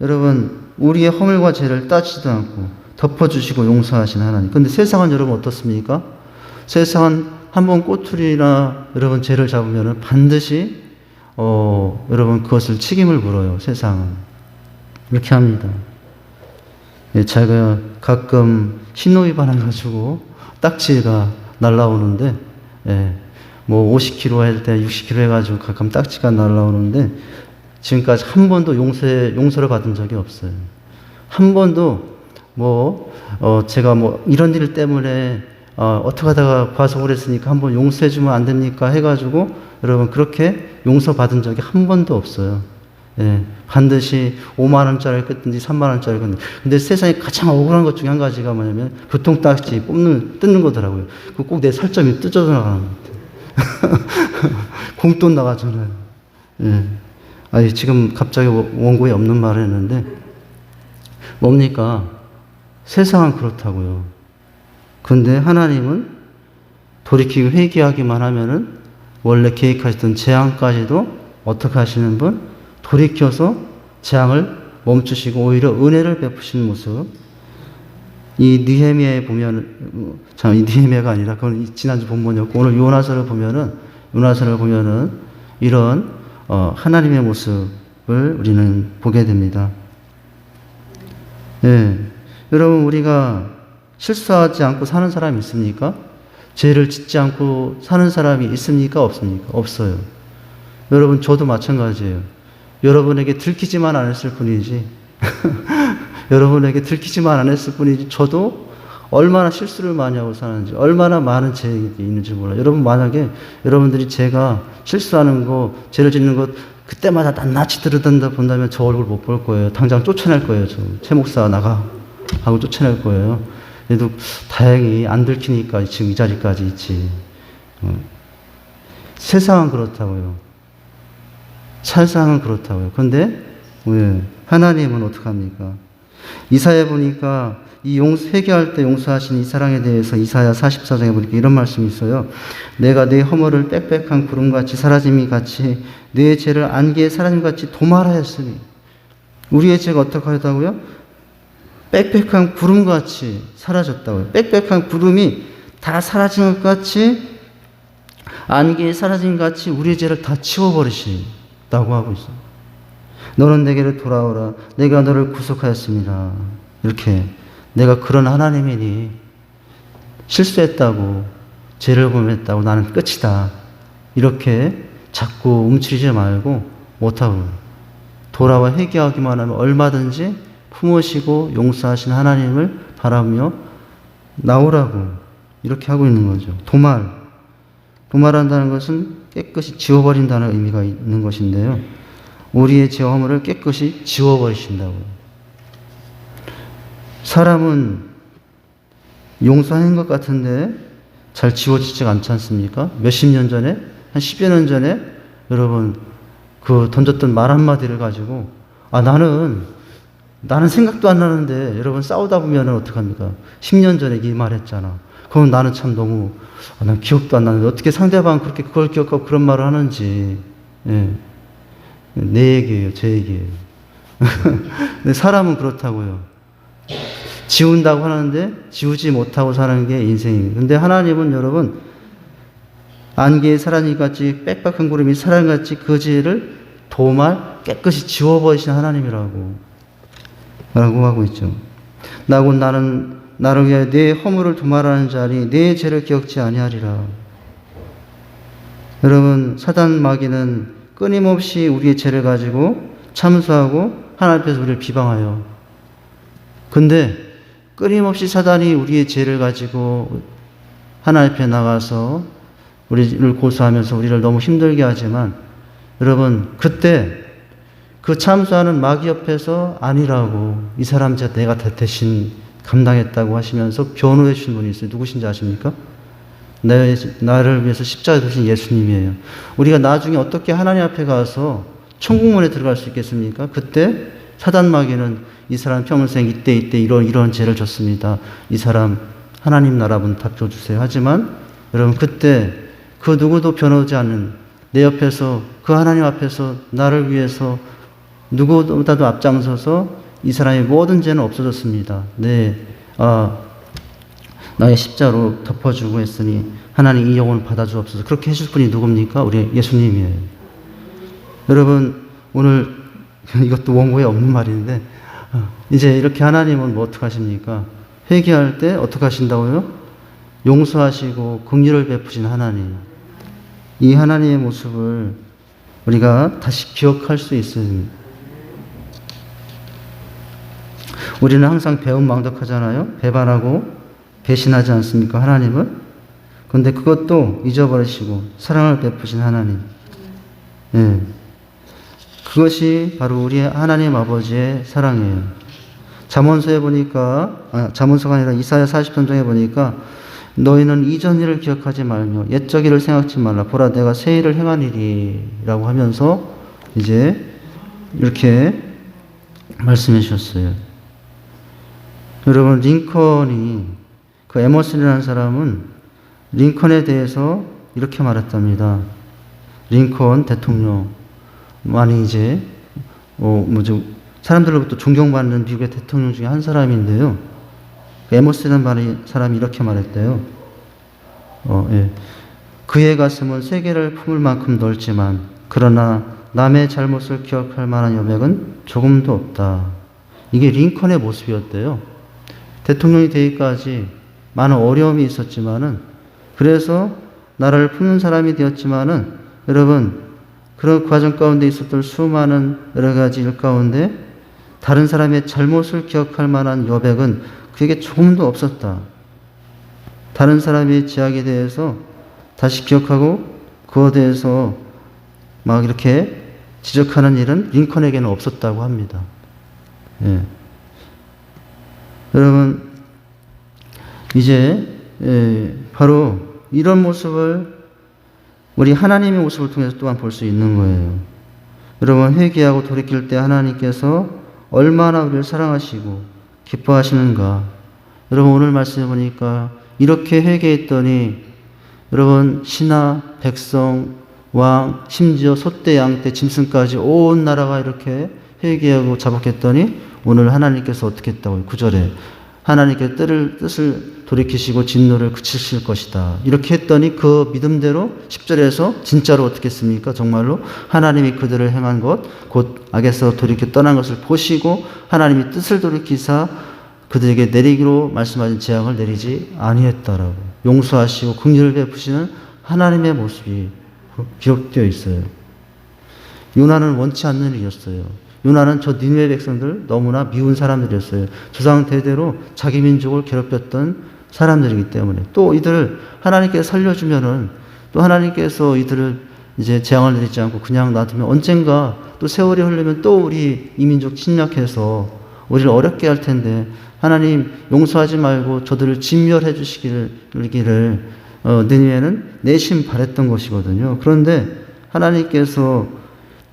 여러분 우리의 허물과 죄를 따지도 않고 덮어주시고 용서하시는 하나님. 그런데 세상은 여러분 어떻습니까? 세상은 한번 꼬투리나 여러분 죄를 잡으면 반드시 여러분 그것을 책임을 물어요. 세상은 이렇게 합니다. 제가 가끔 신호위반 해가지고 딱지가 날라오는데, 뭐 50km 할 때 60km 해가지고 가끔 딱지가 날라오는데, 지금까지 한 번도 용서를 받은 적이 없어요. 한 번도 제가 이런 일 때문에 어떻게 하다가 과속을 했으니까 한번 용서해주면 안 됩니까? 해가지고 여러분 그렇게 용서받은 적이 한 번도 없어요. 반드시 5만원짜리 끄든지 3만원짜리 끄든지. 근데 세상에 가장 억울한 것 중에 한 가지가 뭐냐면 교통딱지 뜯는 거더라고요. 그거 꼭 내 살점이 뜯어져 나가는 것 같아요. 공돈 나가잖아요. 아니, 지금 갑자기 원고에 없는 말을 했는데, 뭡니까? 세상은 그렇다고요. 근데 하나님은 돌이키고 회개하기만 하면은 원래 계획하셨던 재앙까지도 어떻게 하시는 분? 돌이켜서 재앙을 멈추시고 오히려 은혜를 베푸시는 모습. 이 느헤미야에 보면, 이 느헤미야가 아니라 그건 지난주 본문이었고, 오늘 요나서를 보면은 이런 하나님의 모습을 우리는 보게 됩니다. 여러분 우리가 실수하지 않고 사는 사람이 있습니까? 죄를 짓지 않고 사는 사람이 있습니까? 없습니까? 없어요. 여러분 저도 마찬가지예요. 여러분에게 들키지만 않았을 뿐이지 여러분에게 들키지만 않았을 뿐이지 저도 얼마나 실수를 많이 하고 사는지 얼마나 많은 죄가 있는지 몰라요. 여러분 만약에 여러분들이 제가 실수하는 거 죄를 짓는 것 그때마다 낱낱이 들여다본다 본다면 저 얼굴 못 볼 거예요. 당장 쫓아낼 거예요. 최 목사 나가 하고 쫓아낼 거예요. 그래도 다행히 안 들키니까 지금 이 자리까지 있지. 세상은 그렇다고요. 세상은 그렇다고요. 그런데 하나님은 어떡합니까? 이사야 보니까 이 회개할 때 용서하신 이 사랑에 대해서 이사야 44장에 보니까 이런 말씀이 있어요. 내가 내 허물을 빽빽한 구름같이 사라짐이 같이 내 죄를 안개의 사라짐같이 도말하였으니 우리의 죄가 어떻게 하다고요? 빽빽한 구름같이 사라졌다고요. 빽빽한 구름이 다 사라진 것 같이 안개에 사라진 것 같이 우리의 죄를 다 치워버리신다고 하고 있어요. 너는 내게로 돌아오라. 내가 너를 구속하였습니다. 이렇게 내가 그런 하나님이니 실수했다고 죄를 범했다고 나는 끝이다. 이렇게 자꾸 움츠리지 말고 못하고 돌아와 회개하기만 하면 얼마든지 품으시고 용서하신 하나님을 바라며 나오라고 이렇게 하고 있는 거죠. 도말한다는 것은 깨끗이 지워버린다는 의미가 있는 것인데요. 우리의 죄 허물을 깨끗이 지워버리신다고요. 사람은 용서하는 것 같은데 잘 지워지지 않지 않습니까? 몇십 년 전에, 한 10여 년 전에 여러분 그 던졌던 말 한마디를 가지고 나는 생각도 안 나는데 여러분 싸우다 보면 어떡합니까? 10년 전에 이 말 했잖아. 그럼 나는 참 너무 난 기억도 안 나는데 어떻게 상대방 그렇게 그걸 기억하고 그런 말을 하는지. 예. 내 얘기예요. 제 얘기예요. 근데 사람은 그렇다고요. 지운다고 하는데 지우지 못하고 사는 게 인생이에요. 근데 하나님은 여러분 안개에 사라짐같이 빽빽한 구름이 사라짐같이 그 죄를 도말 깨끗이 지워버리신 하나님이라고 하고 있죠. 나는 나를 위하여 내 허물을 도말하는 자니 내 죄를 기억지 아니하리라. 여러분 사단 마귀는 끊임없이 우리의 죄를 가지고 참수하고 하나님 앞에서 우리를 비방해요. 근데 끊임없이 사단이 우리의 죄를 가지고 하나님 앞에 나가서 우리를 고소하면서 우리를 너무 힘들게 하지만 여러분 그때 그 참수하는 마귀 옆에서 아니라고 이 사람 내가 대신 감당했다고 하시면서 변호해 주신 분이 있어요. 누구신지 아십니까? 나를 위해서 십자가에 두신 예수님이에요. 우리가 나중에 어떻게 하나님 앞에 가서 천국문에 들어갈 수 있겠습니까? 그때 사단 마귀는 이 사람 평생 이때 이런 죄를 졌습니다. 이 사람 하나님 나라분 답 줘주세요. 하지만 여러분 그때 그 누구도 변호하지 않는 내 옆에서 그 하나님 앞에서 나를 위해서 누구보다도 앞장서서 이 사람의 모든 죄는 없어졌습니다. 나의 십자로 덮어주고 했으니 하나님 이 영혼을 받아주옵소서. 그렇게 해줄 분이 누굽니까? 우리 예수님이에요. 여러분 오늘 이것도 원고에 없는 말인데 이제 이렇게 하나님은 뭐 어떻게 하십니까? 회개할 때 어떻게 하신다고요? 용서하시고 긍휼을 베푸신 하나님. 이 하나님의 모습을 우리가 다시 기억할 수 있습니다. 우리는 항상 배은망덕하잖아요. 배반하고 배신하지 않습니까? 하나님은. 그런데 그것도 잊어버리시고 사랑을 베푸신 하나님. 예. 그것이 바로 우리 하나님 아버지의 사랑이에요. 잠언서에 보니까 잠언서가 아니라 이사야 40편정에 보니까 너희는 이전 일을 기억하지 말며 옛적 일을 생각지 말라. 보라 내가 새 일을 행하리라고 하면서 이제 이렇게 말씀해 주셨어요. 여러분 링컨이 그 에머슨이라는 사람은 링컨에 대해서 이렇게 말했답니다. 링컨 대통령 많이 이제 사람들로부터 존경받는 미국의 대통령 중에 한 사람인데요. 에머슨이라는 사람이 이렇게 말했대요. 그의 가슴은 세계를 품을 만큼 넓지만 그러나 남의 잘못을 기억할 만한 여백은 조금도 없다. 이게 링컨의 모습이었대요. 대통령이 되기까지 많은 어려움이 있었지만은 그래서 나라를 품는 사람이 되었지만은 여러분 그런 과정 가운데 있었던 수많은 여러 가지 일 가운데 다른 사람의 잘못을 기억할 만한 여백은 그에게 조금도 없었다. 다른 사람의 죄악에 대해서 다시 기억하고 그에 대해서 막 이렇게 지적하는 일은 링컨에게는 없었다고 합니다. 예. 여러분, 이제 바로 이런 모습을 우리 하나님의 모습을 통해서 또한 볼 수 있는 거예요. 여러분, 회개하고 돌이킬 때 하나님께서 얼마나 우리를 사랑하시고 기뻐하시는가. 여러분, 오늘 말씀해 보니까 이렇게 회개했더니 여러분, 신하, 백성, 왕, 심지어 소떼, 양떼, 짐승까지 온 나라가 이렇게 회개하고 자복했더니 오늘 하나님께서 어떻게 했다고요? 9절에 하나님께 뜻을 돌이키시고 진노를 그치실 것이다. 이렇게 했더니 그 믿음대로 10절에서 진짜로 어떻게 했습니까? 정말로 하나님이 그들을 행한 것, 곧 악에서 돌이켜 떠난 것을 보시고 하나님이 뜻을 돌이키사 그들에게 내리기로 말씀하신 재앙을 내리지 아니했다라고. 용서하시고 긍휼을 베푸시는 하나님의 모습이 기록되어 있어요. 요나는 원치 않는 일이었어요. 요나는 저 니느웨 백성들 너무나 미운 사람들이었어요. 조상 대대로 자기 민족을 괴롭혔던 사람들이기 때문에 또 이들을 하나님께서 살려주면은 또 하나님께서 이들을 이제 재앙을 내리지 않고 그냥 놔두면 언젠가 또 세월이 흐르면 또 우리 이 민족 침략해서 우리를 어렵게 할 텐데 하나님 용서하지 말고 저들을 진멸해 주시기를 느니웨는 내심 바랬던 것이거든요. 그런데 하나님께서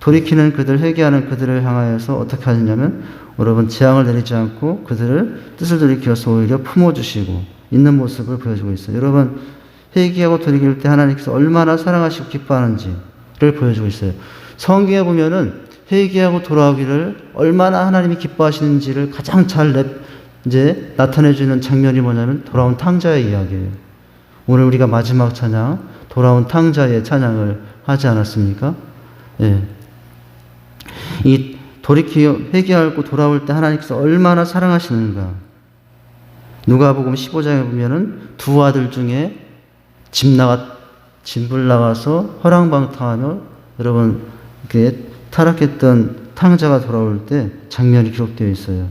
돌이키는 그들, 회개하는 그들을 향하여서 어떻게 하느냐면 여러분 재앙을 내리지 않고 그들을 뜻을 돌이켜서 오히려 품어주시고 있는 모습을 보여주고 있어요. 여러분 회개하고 돌이킬 때 하나님께서 얼마나 사랑하시고 기뻐하는지를 보여주고 있어요. 성경에 보면은 회개하고 돌아오기를 얼마나 하나님이 기뻐하시는지를 가장 잘 이제 나타내주는 장면이 뭐냐면 돌아온 탕자의 이야기예요. 오늘 우리가 마지막 찬양 돌아온 탕자의 찬양을 하지 않았습니까? 예. 이 회개하고 돌아올 때 하나님께서 얼마나 사랑하시는가. 누가복음 15장에 보면은 두 아들 중에 집을 나가서 허랑방탕하며 여러분 이렇게 타락했던 탕자가 돌아올 때 장면이 기록되어 있어요.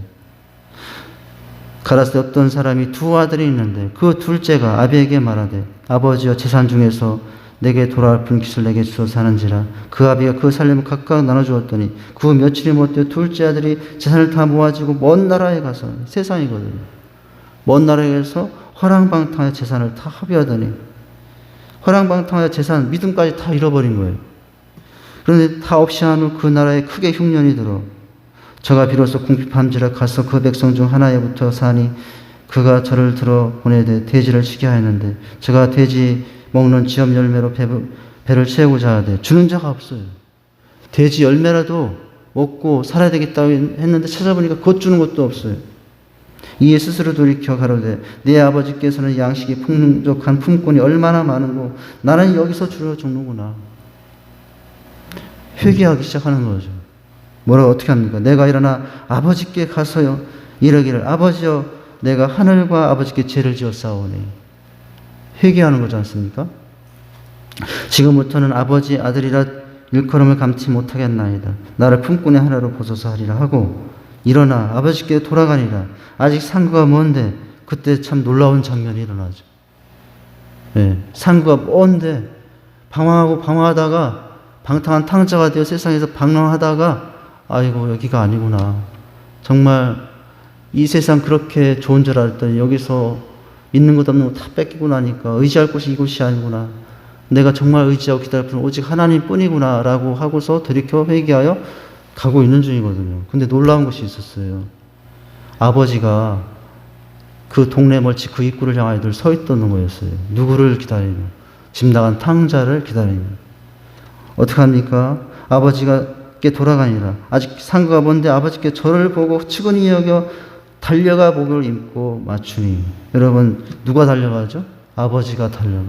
가라스에 어떤 사람이 두 아들이 있는데 그 둘째가 아비에게 말하되 아버지여 재산 중에서 내게 돌아올 분깃을 내게 주소서 하는지라. 그 아비가 그 살림을 각각 나눠주었더니 그 며칠이 못되어 둘째 아들이 재산을 다 모아지고 먼 나라에 가서 세상이거든요. 먼 나라에 가서 허랑방탕하여 재산을 다 합의하더니 허랑방탕하여 재산 믿음까지 다 잃어버린 거예요. 그런데 다 없이 한 후 그 나라에 크게 흉년이 들어 저가 비로소 궁핍함지라 가서 그 백성 중 하나에 붙어 사니 그가 저를 들어 보내되 돼지를 치게 하였는데 저가 돼지 먹는 지엽 열매로 배를 채우고자 하되 주는 자가 없어요. 돼지 열매라도 먹고 살아야 되겠다고 했는데 찾아보니까 그것 주는 것도 없어요. 이에 스스로 돌이켜 가로되 내 아버지께서는 양식이 풍족한 품꾼이 얼마나 많은고 나는 여기서 주려 죽는구나. 회개하기 시작하는 거죠. 뭐라고 어떻게 합니까? 내가 일어나 아버지께 가서요 이러기를 아버지여 내가 하늘과 아버지께 죄를 지었사오니. 회개하는 거지 않습니까? 지금부터는 아버지 아들이라 일컬음을 감지 못하겠나이다. 나를 품꾼의 하나로 보소서 하리라 하고 일어나 아버지께 돌아가니라. 아직 상구가 먼데 그때 참 놀라운 장면이 일어나죠. 네, 상구가 먼데 방황하다가 방탕한 탕자가 되어 세상에서 방황하다가 아이고 여기가 아니구나. 정말 이 세상 그렇게 좋은 줄 알았더니 여기서 있는 것 없는 것 다 뺏기고 나니까 의지할 곳이 이곳이 아니구나. 내가 정말 의지하고 기다릴 분은 오직 하나님 뿐이구나 라고 하고서 돌이켜 회개하여 가고 있는 중이거든요. 근데 놀라운 것이 있었어요. 아버지가 그 동네 멀치 그 입구를 향하여 늘 서 있던 거였어요. 누구를 기다리며? 집 나간 탕자를 기다리며. 어떻게 합니까? 아버지께 돌아가니라. 아직 상구가 먼데 아버지께 저를 보고 측은히 여겨 달려가 목을 입고 맞추니. 여러분 누가 달려가죠? 아버지가 달려가.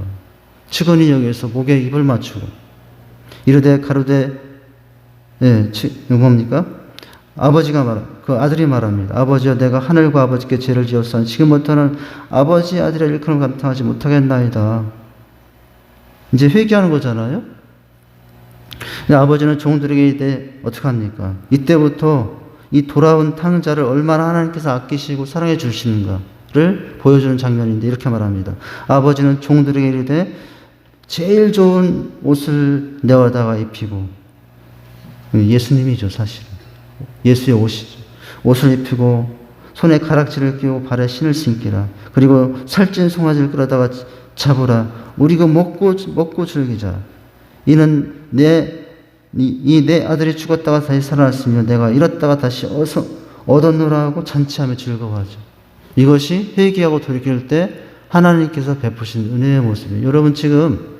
측은히 여기서 목에 입을 맞추고 이르되 가로되 뭡니까? 아버지가 그 아들이 말합니다. 아버지여 내가 하늘과 아버지께 죄를 지었사니 지금부터는 아버지 아들의 일컬음을 감당하지 못하겠나이다. 이제 회개하는 거잖아요. 근데 아버지는 종들에게 이때 어떡합니까? 이때부터 이 돌아온 탕자를 얼마나 하나님께서 아끼시고 사랑해 주시는가를 보여주는 장면인데 이렇게 말합니다. 아버지는 종들에게 이르되 제일 좋은 옷을 내어다가 입히고, 예수님이죠 사실은. 예수의 옷이죠. 옷을 입히고 손에 가락지를 끼고 발에 신을 신기라. 그리고 살찐 송아지를 끌어다가 잡으라. 우리가 먹고 즐기자. 이는 내 아들이 죽었다가 다시 살아났으며 내가 잃었다가 다시 얻었노라 하고 잔치하며 즐거워하죠. 이것이 회개하고 돌이킬 때 하나님께서 베푸신 은혜의 모습이에요. 여러분 지금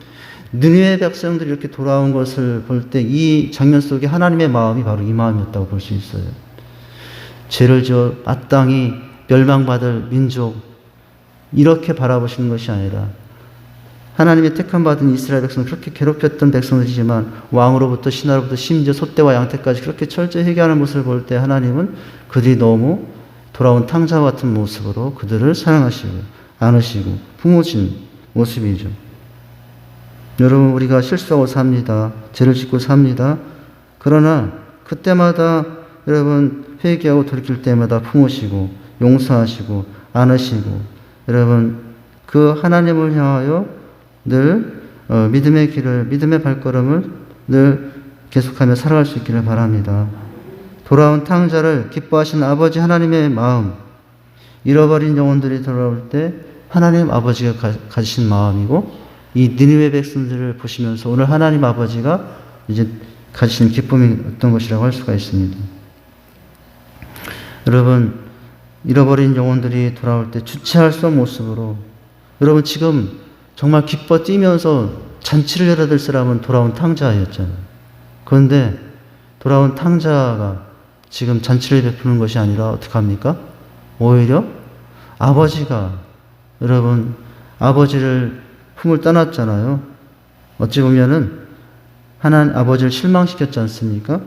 느느웨 백성들이 이렇게 돌아온 것을 볼 때 이 장면 속에 하나님의 마음이 바로 이 마음이었다고 볼 수 있어요. 죄를 지어 마땅히 멸망받을 민족, 이렇게 바라보시는 것이 아니라 하나님의 택함 받은 이스라엘 백성을 그렇게 괴롭혔던 백성들이지만 왕으로부터 신하로부터 심지어 소떼와 양떼까지 그렇게 철저히 회개하는 모습을 볼 때 하나님은 그들이 너무 돌아온 탕자와 같은 모습으로 그들을 사랑하시고 안으시고 품으신 모습이죠. 여러분 우리가 실수하고 삽니다. 죄를 짓고 삽니다. 그러나 그때마다 여러분 회개하고 돌이킬 때마다 품으시고 용서하시고 안으시고 여러분 그 하나님을 향하여 늘 믿음의 길을, 믿음의 발걸음을 늘 계속하며 살아갈 수 있기를 바랍니다. 돌아온 탕자를 기뻐하시는 아버지 하나님의 마음, 잃어버린 영혼들이 돌아올 때 하나님 아버지가 가지신 마음이고 이 니느웨 백성들을 보시면서 오늘 하나님 아버지가 이제 가지신 기쁨이 어떤 것이라고 할 수가 있습니다. 여러분 잃어버린 영혼들이 돌아올 때 주체할 수 없는 모습으로 여러분 지금 정말 기뻐 뛰면서 잔치를 열어야 될 사람은 돌아온 탕자였잖아요. 그런데 돌아온 탕자가 지금 잔치를 베푸는 것이 아니라 어떡합니까? 오히려 아버지가 여러분 아버지를 품을 떠났잖아요. 어찌 보면은 하나님 아버지를 실망시켰지 않습니까?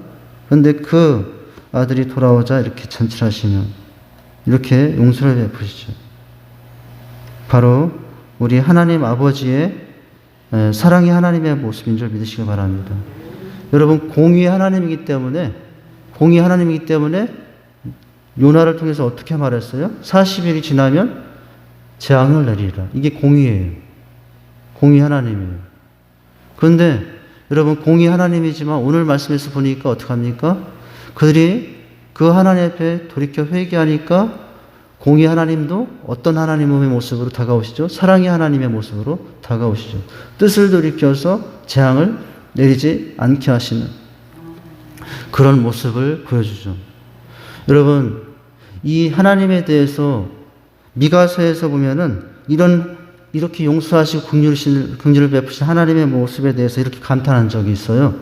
그런데 그 아들이 돌아오자 이렇게 잔치를 하시면 이렇게 용서를 베푸시죠. 바로 우리 하나님 아버지의 사랑이 하나님의 모습인 줄 믿으시기 바랍니다. 여러분 공의의 하나님이기 때문에 요나를 통해서 어떻게 말했어요? 40일이 지나면 재앙을 내리라. 이게 공의예요. 공의 하나님이에요. 그런데 여러분 공의 하나님이지만 오늘 말씀에서 보니까 어떡합니까? 그들이 그 하나님 앞에 돌이켜 회개하니까 공의 하나님도 어떤 하나님의 모습으로 다가오시죠? 사랑의 하나님의 모습으로 다가오시죠. 뜻을 돌이켜서 재앙을 내리지 않게 하시는 그런 모습을 보여주죠. 여러분 이 하나님에 대해서 미가서에서 보면은 이렇게 용서하시고 긍휼을 베푸신 하나님의 모습에 대해서 이렇게 감탄한 적이 있어요.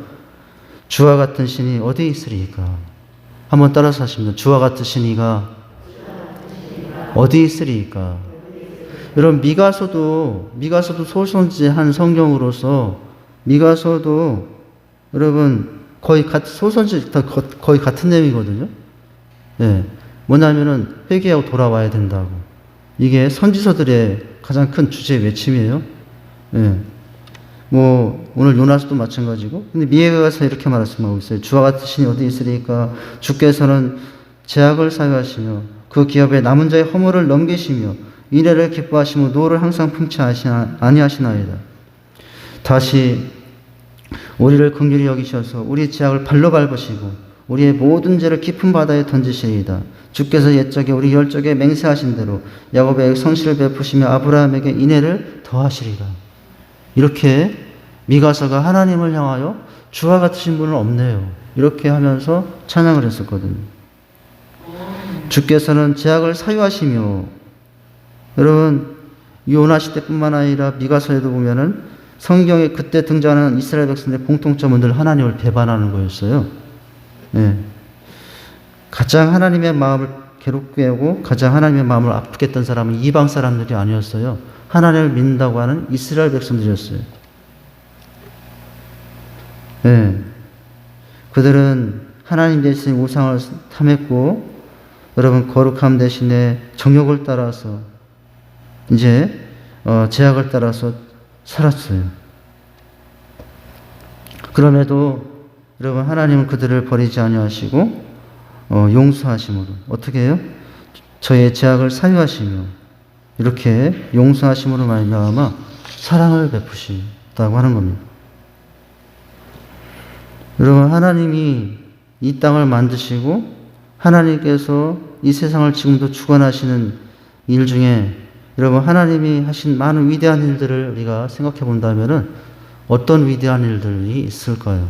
주와 같은 신이 어디 있으리까? 한번 따라서 하십니다. 주와 같은 신이가 어디 있으리까? 여러분 미가서도 소선지한 성경으로서 미가서도 여러분 거의 소선지 거의 같은 내용이거든요. 예. 뭐냐면은 회개하고 돌아와야 된다고. 이게 선지서들의 가장 큰 주제의 외침이에요. 예. 뭐 오늘 요나서도 마찬가지고. 근데 미가서 이렇게 말씀하고 있어요. 주와 같은 신이 어디 있으리까? 주께서는 제약을 사유하시며 그 기업에 남은 자의 허물을 넘기시며 인애를 기뻐하시며 노를 항상 품지 아니하시나이다. 다시 우리를 긍휼히 여기셔서 우리 제약을 발로 밟으시고 우리의 모든 죄를 깊은 바다에 던지시리이다. 주께서 옛적에 우리 열적에 맹세하신 대로 야곱에게 성실을 베푸시며 아브라함에게 인애를 더하시리라. 이렇게 미가서가 하나님을 향하여 주와 같으신 분은 없네요. 이렇게 하면서 찬양을 했었거든요. 주께서는 제약을 사유하시며 여러분 요나 시대뿐만 아니라 미가서에도 보면은 성경에 그때 등장하는 이스라엘 백성들의 공통점은 늘 하나님을 배반하는 거였어요. 네. 가장 하나님의 마음을 괴롭게 하고 가장 하나님의 마음을 아프게 했던 사람은 이방 사람들이 아니었어요. 하나님을 믿는다고 하는 이스라엘 백성들이었어요. 네. 그들은 하나님 대신 우상을 탐했고 여러분 거룩함 대신에 정욕을 따라서 이제 제약을 따라서 살았어요. 그럼에도 여러분 하나님은 그들을 버리지 아니하시고 용서하심으로 어떻게 해요? 저의 죄악을 사유하시며 이렇게 용서하심으로 말미암아 사랑을 베푸신다고 하는 겁니다. 여러분 하나님이 이 땅을 만드시고 하나님께서 이 세상을 지금도 주관하시는 일 중에 여러분 하나님이 하신 많은 위대한 일들을 우리가 생각해 본다면은 어떤 위대한 일들이 있을까요?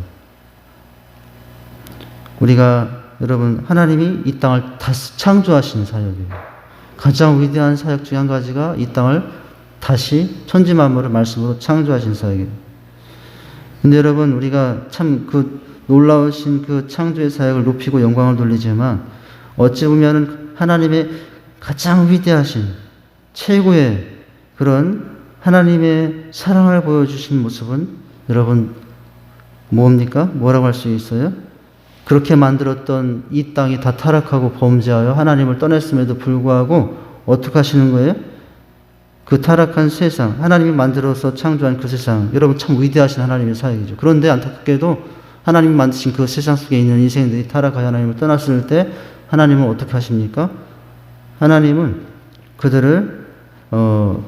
우리가 여러분 하나님이 이 땅을 다시 창조하신 사역이에요. 가장 위대한 사역 중에 한 가지가 이 땅을 다시 천지 만물을 말씀으로 창조하신 사역이에요. 근데 여러분 우리가 참 그 놀라우신 그 창조의 사역을 높이고 영광을 돌리지만 어찌 보면은 하나님의 가장 위대하신 최고의 그런 하나님의 사랑을 보여주신 모습은 여러분 뭡니까? 뭐라고 할 수 있어요? 그렇게 만들었던 이 땅이 다 타락하고 범죄하여 하나님을 떠났음에도 불구하고 어떻게 하시는 거예요? 그 타락한 세상, 하나님이 만들어서 창조한 그 세상, 여러분 참 위대하신 하나님의 사역이죠. 그런데 안타깝게도 하나님이 만드신 그 세상 속에 있는 인생들이 타락하여 하나님을 떠났을 때 하나님은 어떻게 하십니까? 하나님은 그들을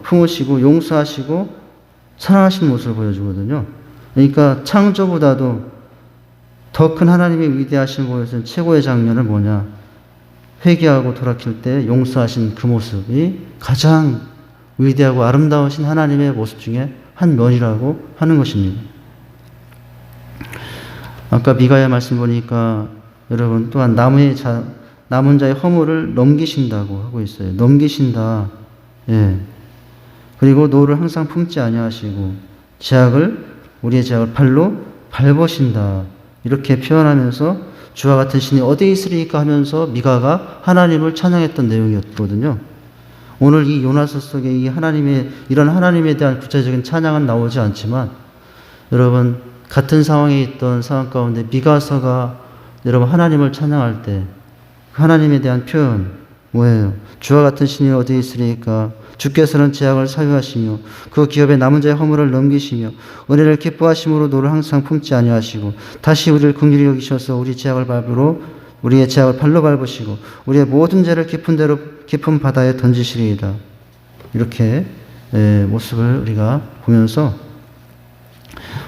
품으시고 용서하시고 사랑하시는 모습을 보여주거든요. 그러니까 창조보다도 더 큰 하나님의 위대하신 보여준 최고의 장면은 뭐냐? 회개하고 돌아킬 때 용서하신 그 모습이 가장 위대하고 아름다우신 하나님의 모습 중에 한 면이라고 하는 것입니다. 아까 미가야 말씀 보니까 여러분 또한 남은 자의 허물을 넘기신다고 하고 있어요. 넘기신다. 예. 그리고 노를 항상 품지 아니하시고 우리의 죄악을 발로 밟으신다. 이렇게 표현하면서 주와 같은 신이 어디에 있으리까 하면서 미가가 하나님을 찬양했던 내용이었거든요. 오늘 이 요나서 속에 이 이런 하나님에 대한 구체적인 찬양은 나오지 않지만 여러분 같은 상황에 있던 상황 가운데 미가서가 여러분 하나님을 찬양할 때 하나님에 대한 표현 뭐예요? 주와 같은 신이 어디에 있으리까? 주께서는 죄악을 사유하시며 그 기업에 남은 자의 허물을 넘기시며 은혜를 기뻐하심으로 노를 항상 품지 아니하시고 다시 우리를 긍휼히 여기셔서 우리의 죄악을 발로 밟으시고 우리의 모든 죄를 깊은 바다에 던지시리이다. 이렇게 모습을 우리가 보면서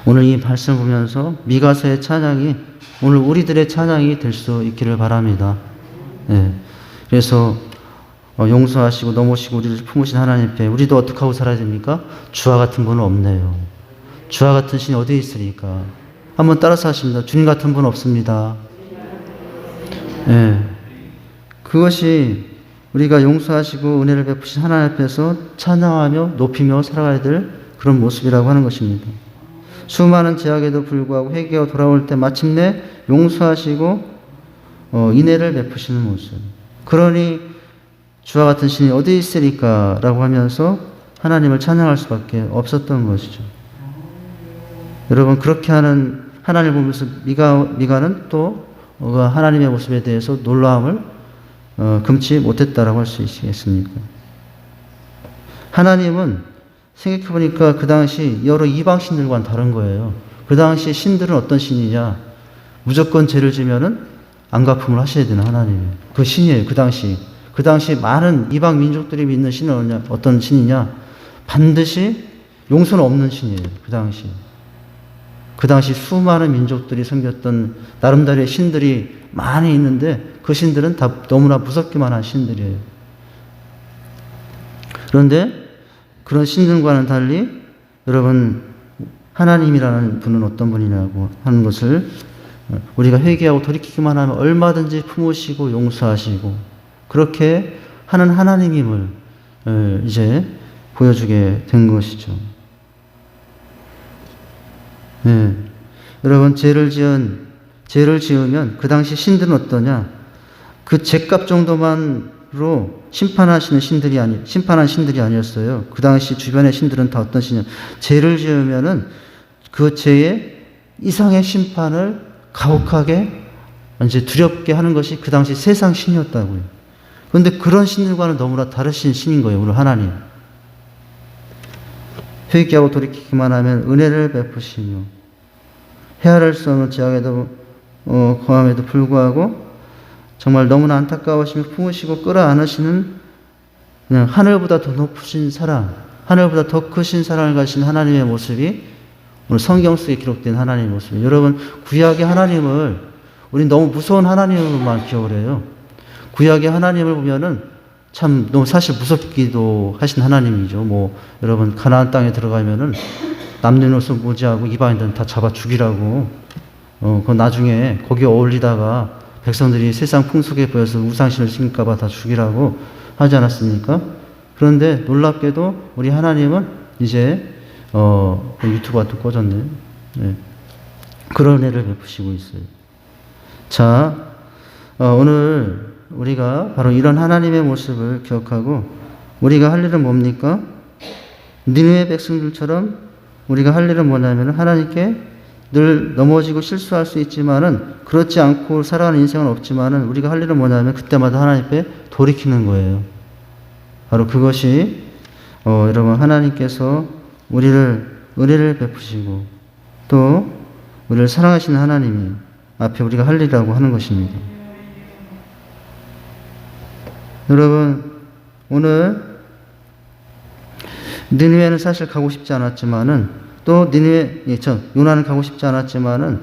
오늘 이 말씀을 보면서 미가서의 찬양이 오늘 우리들의 찬양이 될 수 있기를 바랍니다. 그래서 용서하시고 넘으시고 우리를 품으신 하나님 앞에 우리도 어떻게 하고 살아야 됩니까? 주와 같은 분은 없네요. 주와 같은 신이 어디에 있으리까? 한번 따라서 하십니다. 주님 같은 분은 없습니다. 그것이 우리가 용서하시고 은혜를 베푸신 하나님 앞에서 찬양하며 높이며 살아가야 될 그런 모습이라고 하는 것입니다. 수많은 제약에도 불구하고 회개하고 돌아올 때 마침내 용서하시고 인애를 베푸시는 모습. 그러니 주와 같은 신이 어디 있으리까? 라고 하면서 하나님을 찬양할 수밖에 없었던 것이죠. 여러분 그렇게 하는 하나님을 보면서 미가는 또 하나님의 모습에 대해서 놀라움을 금치 못했다라고 할 수 있겠습니까? 하나님은 생각해보니까 그 당시 여러 이방 신들과는 다른 거예요. 그 당시 신들은 어떤 신이냐? 무조건 죄를 지면은 안갚음을 하셔야 되는 하나님이에요. 그 신이에요. 그 당시 많은 이방 민족들이 믿는 신은 어떤 신이냐? 반드시 용서는 없는 신이에요. 그 당시 수많은 민족들이 섬겼던 나름대로의 신들이 많이 있는데 그 신들은 다 너무나 무섭기만 한 신들이에요. 그런데 그런 신들과는 달리 여러분 하나님이라는 분은 어떤 분이냐고 하는 것을 우리가 회개하고 돌이키기만 하면 얼마든지 품으시고 용서하시고 그렇게 하는 하나님임을 이제 보여주게 된 것이죠. 여러분 죄를 지으면 그 당시 신들은 어떠냐? 그 죄값 정도만으로 심판한 신들이 아니었어요. 그 당시 주변의 신들은 다 어떤 신이냐? 죄를 지으면은 그 죄의 이상의 심판을 가혹하게 이제 두렵게 하는 것이 그 당시 세상 신이었다고요. 그런데 그런 신들과는 너무나 다르신 신인 거예요. 우리 하나님. 회개하고 돌이키기만 하면 은혜를 베푸시며 헤아릴 수 없는 죄악에도 거함에도 불구하고 정말 너무나 안타까우시며 품으시고 끌어안으시는 그냥 하늘보다 더 높으신 사랑, 하늘보다 더 크신 사랑을 가진 하나님의 모습이 오늘 성경 속에 기록된 하나님의 모습이에요. 여러분, 구약의 하나님을 우리 너무 무서운 하나님으로만 기억을 해요. 구약의 하나님을 보면은 참 너무 사실 무섭기도 하신 하나님이죠. 뭐 여러분 가나안 땅에 들어가면은 남녀노소 무지하고 이방인들은 다 잡아 죽이라고. 그 나중에 거기 어울리다가 백성들이 세상 풍속에 보여서 우상신을 신길까봐 다 죽이라고 하지 않았습니까? 그런데 놀랍게도 우리 하나님은 이제 유튜브가 또 꺼졌네. 네. 그런 애를 베푸시고 있어요. 자, 오늘 우리가 바로 이런 하나님의 모습을 기억하고 우리가 할 일은 뭡니까? 니느웨 백성들처럼 우리가 할 일은 뭐냐면 하나님께 늘 넘어지고 실수할 수 있지만은 그렇지 않고 살아가는 인생은 없지만은 우리가 할 일은 뭐냐면 그때마다 하나님 앞에 돌이키는 거예요. 바로 그것이 여러분 하나님께서 우리를 은혜를 베푸시고 또 우리를 사랑하시는 하나님이 앞에 우리가 할 일이라고 하는 것입니다. 여러분 오늘 니느웨는 사실 가고 싶지 않았지만은 또 요나는 가고 싶지 않았지만은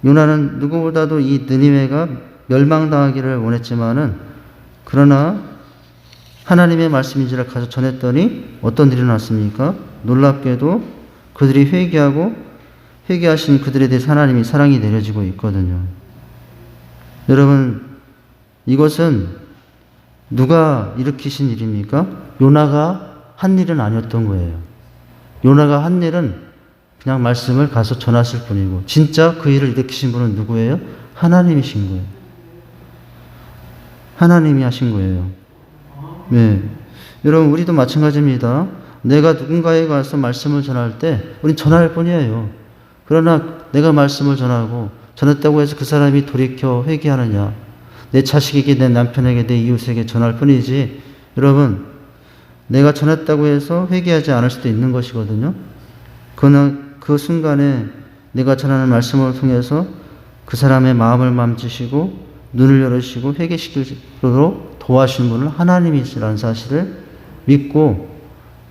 요나는 누구보다도 이 니느웨가 멸망당하기를 원했지만은 그러나 하나님의 말씀인지를 가서 전했더니 어떤 일이 났습니까? 놀랍게도 그들이 회개하신 그들에 대해서 하나님이 사랑이 내려지고 있거든요. 여러분 이것은 누가 일으키신 일입니까? 요나가 한 일은 아니었던 거예요. 요나가 한 일은 그냥 말씀을 가서 전했을 뿐이고 진짜 그 일을 일으키신 분은 누구예요? 하나님이신 거예요. 하나님이 하신 거예요. 네. 여러분 우리도 마찬가지입니다. 내가 누군가에 가서 말씀을 전할 때 우린 전할 뿐이에요. 그러나 내가 말씀을 전했다고 해서 그 사람이 돌이켜 회개하느냐, 내 자식에게, 내 남편에게, 내 이웃에게 전할 뿐이지 여러분 내가 전했다고 해서 회개하지 않을 수도 있는 것이거든요. 그러나 그 순간에 내가 전하는 말씀을 통해서 그 사람의 마음을 만지시고 눈을 열으시고 회개시키도록 도와주신 분은 하나님이시라는 사실을 믿고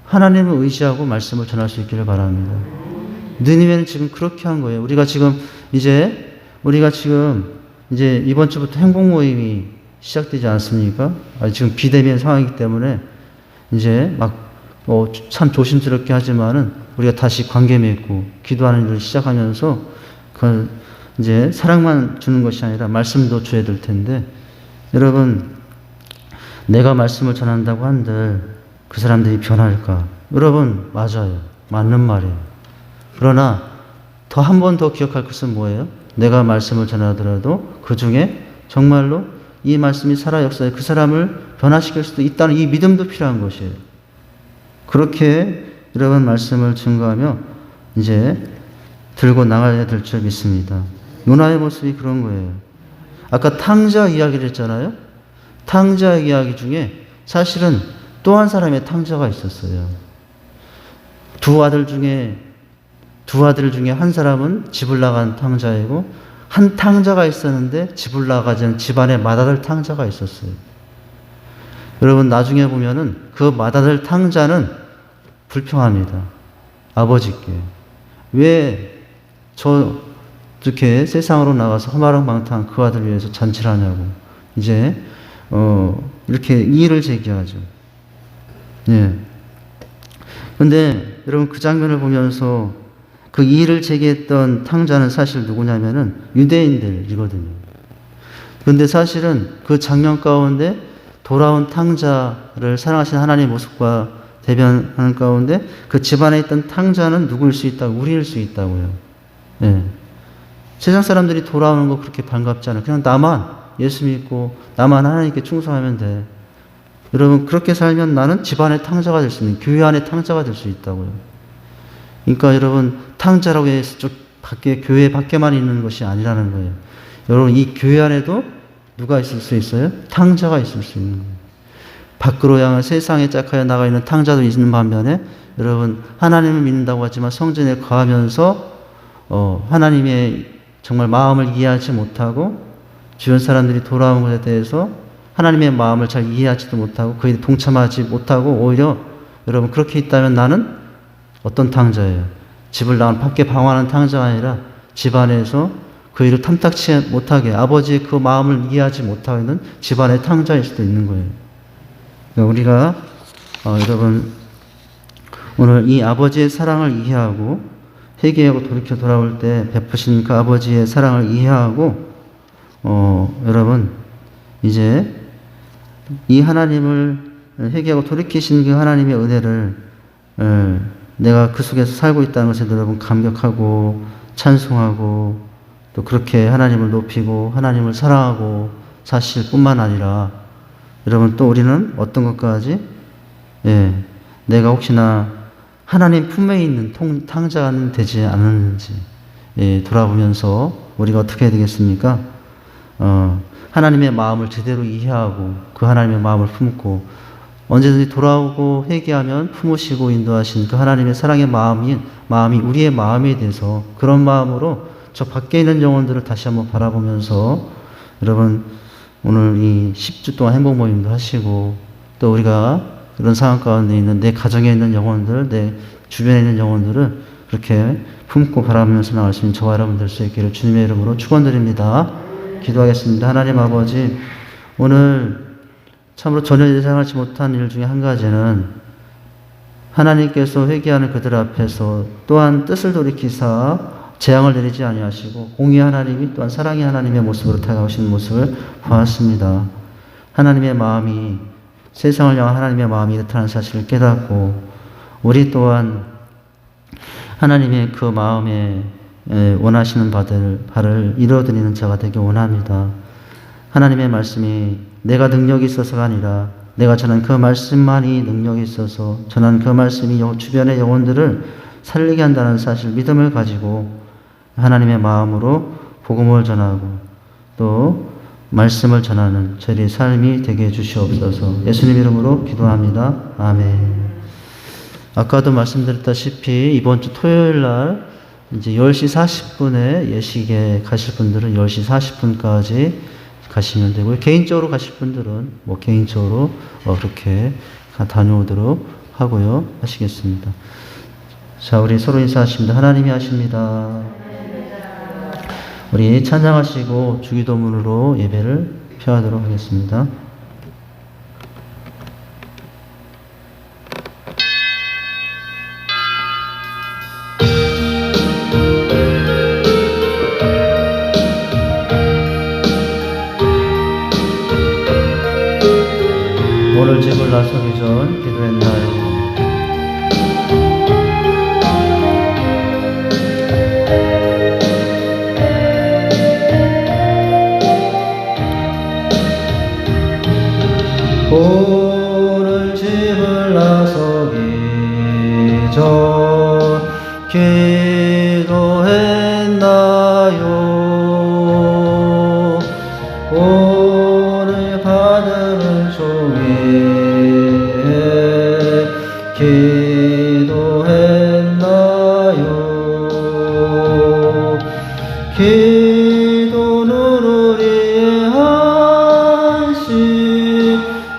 하나님을 의지하고 말씀을 전할 수 있기를 바랍니다. 느니웨는 지금 그렇게 한 거예요. 우리가 지금 이제 이번 주부터 행복 모임이 시작되지 않습니까? 지금 비대면 상황이기 때문에 이제 참 조심스럽게 하지만은 우리가 다시 관계 맺고 기도하는 일을 시작하면서 이제 사랑만 주는 것이 아니라 말씀도 줘야 될 텐데 여러분 내가 말씀을 전한다고 한들 그 사람들이 변할까? 여러분 맞아요. 맞는 말이에요. 그러나 한 번 더 기억할 것은 뭐예요? 내가 말씀을 전하더라도 그 중에 정말로 이 말씀이 살아 역사에 그 사람을 변화시킬 수도 있다는 이 믿음도 필요한 것이에요. 그렇게 여러분 말씀을 증거하며 이제 들고 나가야 될 줄 믿습니다. 요나의 모습이 그런 거예요. 아까 탕자 이야기를 했잖아요. 탕자 이야기 중에 사실은 또 한 사람의 탕자가 있었어요. 두 아들 중에 한 사람은 집을 나간 탕자이고 한 탕자가 있었는데 집을 나가지 않은 집안에 맏아들 탕자가 있었어요. 여러분 나중에 보면은 그 맏아들 탕자는 불평합니다. 아버지께 왜 이렇게 세상으로 나가서 허마랑방탕 그 아들 위해서 잔치를 하냐고 이제 이렇게 이의를 제기하죠. 예. 근데 여러분 그 장면을 보면서 그 이의를 제기했던 탕자는 사실 누구냐면은 유대인들이거든요. 근데 사실은 그 장면 가운데 돌아온 탕자를 사랑하시는 하나님의 모습과 대변하는 가운데 그 집안에 있던 탕자는 누구일 수 있다고? 우리일 수 있다고요. 예. 세상 사람들이 돌아오는 거 그렇게 반갑지 않아요. 그냥 나만 예수 믿고 나만 하나님께 충성하면 돼. 여러분 그렇게 살면 나는 집안의 탕자가 될 수 있는, 교회 안의 탕자가 될 수 있다고요. 그러니까 여러분 탕자라고 해서 교회 밖에만 있는 것이 아니라는 거예요. 여러분 이 교회 안에도 누가 있을 수 있어요? 탕자가 있을 수 있는 거예요. 밖으로 향한 세상에 짝하여 나가 있는 탕자도 있는 반면에 여러분 하나님을 믿는다고 하지만 성전에 거하면서 하나님의 정말 마음을 이해하지 못하고 주변 사람들이 돌아온 것에 대해서 하나님의 마음을 잘 이해하지도 못하고 그에 동참하지 못하고 오히려 여러분 그렇게 있다면 나는 어떤 탕자예요? 집을 나간 밖에 방황하는 탕자가 아니라 집안에서 그 일을 탐탁치 못하게 아버지의 그 마음을 이해하지 못하고 있는 집안의 탕자일 수도 있는 거예요. 그러니까 우리가 여러분 오늘 이 아버지의 사랑을 이해하고 회개하고 돌이켜 돌아올 때 베푸신 그 아버지의 사랑을 이해하고 여러분 이제 이 하나님을 회개하고 돌이키신 그 하나님의 은혜를 내가 그 속에서 살고 있다는 것에 여러분 감격하고 찬송하고 또 그렇게 하나님을 높이고 하나님을 사랑하고 사실 뿐만 아니라 여러분 또 우리는 어떤 것까지 내가 혹시나 하나님 품에 있는 탕자는 되지 않았는지 돌아보면서 우리가 어떻게 해야 되겠습니까? 하나님의 마음을 제대로 이해하고 그 하나님의 마음을 품고 언제든지 돌아오고 회개하면 품으시고 인도하신 그 하나님의 사랑의 마음이 우리의 마음에 대해서 그런 마음으로 저 밖에 있는 영혼들을 다시 한번 바라보면서 여러분 오늘 이 10주 동안 행복 모임도 하시고 또 우리가 그런 상황 가운데 있는 내 가정에 있는 영혼들, 내 주변에 있는 영혼들을 그렇게 품고 바라보면서 나갈 수 있는 저와 여러분 될 수 있기를 주님의 이름으로 축원드립니다. 기도하겠습니다. 하나님 아버지, 오늘 참으로 전혀 예상하지 못한 일 중에 한 가지는 하나님께서 회개하는 그들 앞에서 또한 뜻을 돌이키사 재앙을 내리지 아니하시고 공의 하나님이 또한 사랑의 하나님의 모습으로 다가오시는 모습을 보았습니다. 하나님의 마음이 세상을 향한 하나님의 마음이 이렇다는 사실을 깨닫고 우리 또한 하나님의 그 마음에 원하시는 바를 이루어드리는 자가 되길 원합니다. 하나님의 말씀이 내가 능력이 있어서가 아니라 내가 전한 그 말씀만이 능력이 있어서 전한 그 말씀이 주변의 영혼들을 살리게 한다는 사실 믿음을 가지고 하나님의 마음으로 복음을 전하고 또 말씀을 전하는 저희의 삶이 되게 해주시옵소서. 예수님 이름으로 기도합니다. 아멘. 아까도 말씀드렸다시피 이번 주 토요일 날 이제 10시 40분에 예식에 가실 분들은 10시 40분까지 가시면 되고요. 개인적으로 가실 분들은 뭐 개인적으로 그렇게 다녀오도록 하고요. 하시겠습니다. 자, 우리 서로 인사하십니다. 하나님이 하십니다. 우리 찬양하시고 주기도문으로 예배를 펴하도록 하겠습니다. 오늘 집을 나서기 전 기도했나요? 오늘 집을 나서기 전 기도했나요? 오늘 받은 종일 기도했나요? 기도는 우리의 한시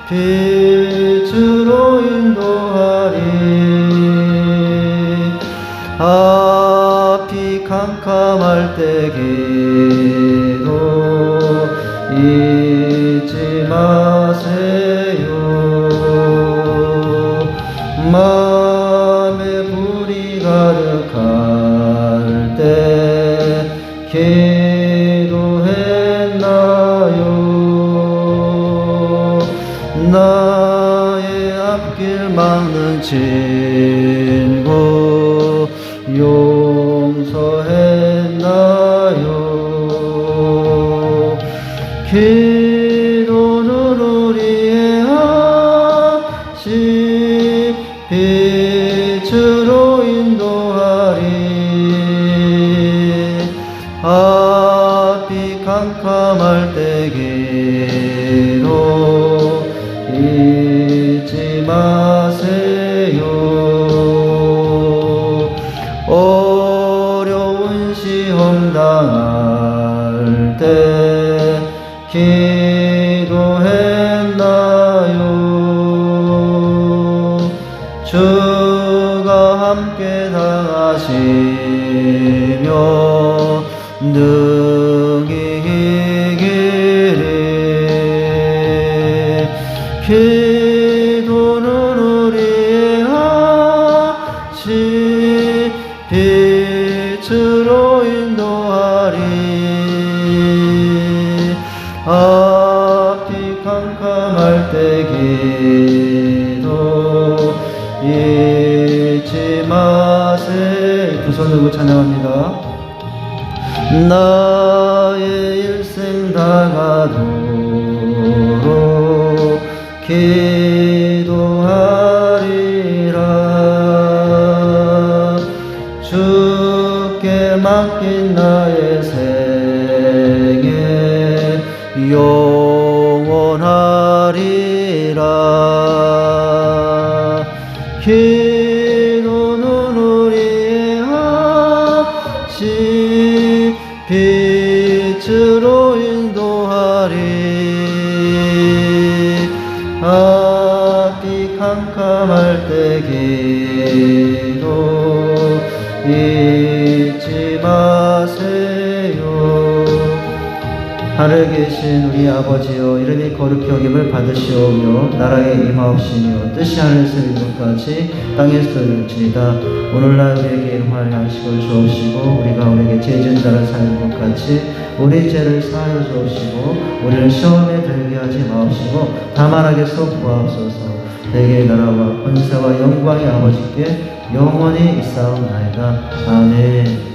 빛으로 인도하리. 앞이 캄캄할 때 기도 잊지 마세요. 마음에 불이 가득할 때 기도했나요? 나의 앞길 막는 친구 용서했나요? 기도는 우리의 한시 빛으로 인도하리. 앞이 캄캄할 때 기도 잊지 마세요. 어려운 능히 이기리 기도는 우리의 아시 빛으로 인도하리 앞이 캄캄할 때 기도 잊지 마세 두 손 들고 찬양합니다. 나의 일생 다가도록 기도하리라 주께 맡긴 나의 생애 영원하리라 기도는 우리의 아시 빛으로 인도하리 앞이 캄캄할 때 기도 잊지 마세요. 하늘에 계신 우리 아버지여 이름이 거룩히 여김을 받으시오며 나라에 임하옵시며 뜻이 하늘에서 이룬 것 같이 땅에서 이루어지이다. 오늘날 우리에게 일용할 양식을 주옵시고 우리가 우리에게 죄 지은 자를 사하는 것 같이 우리 죄를 사하여 주옵시고 우리를 시험에 들게 하지 마옵시고 다만 악에서 구하옵소서. 대개의 나라와 권세와 영광이 아버지께 영원히 있사옵나이다. 아멘.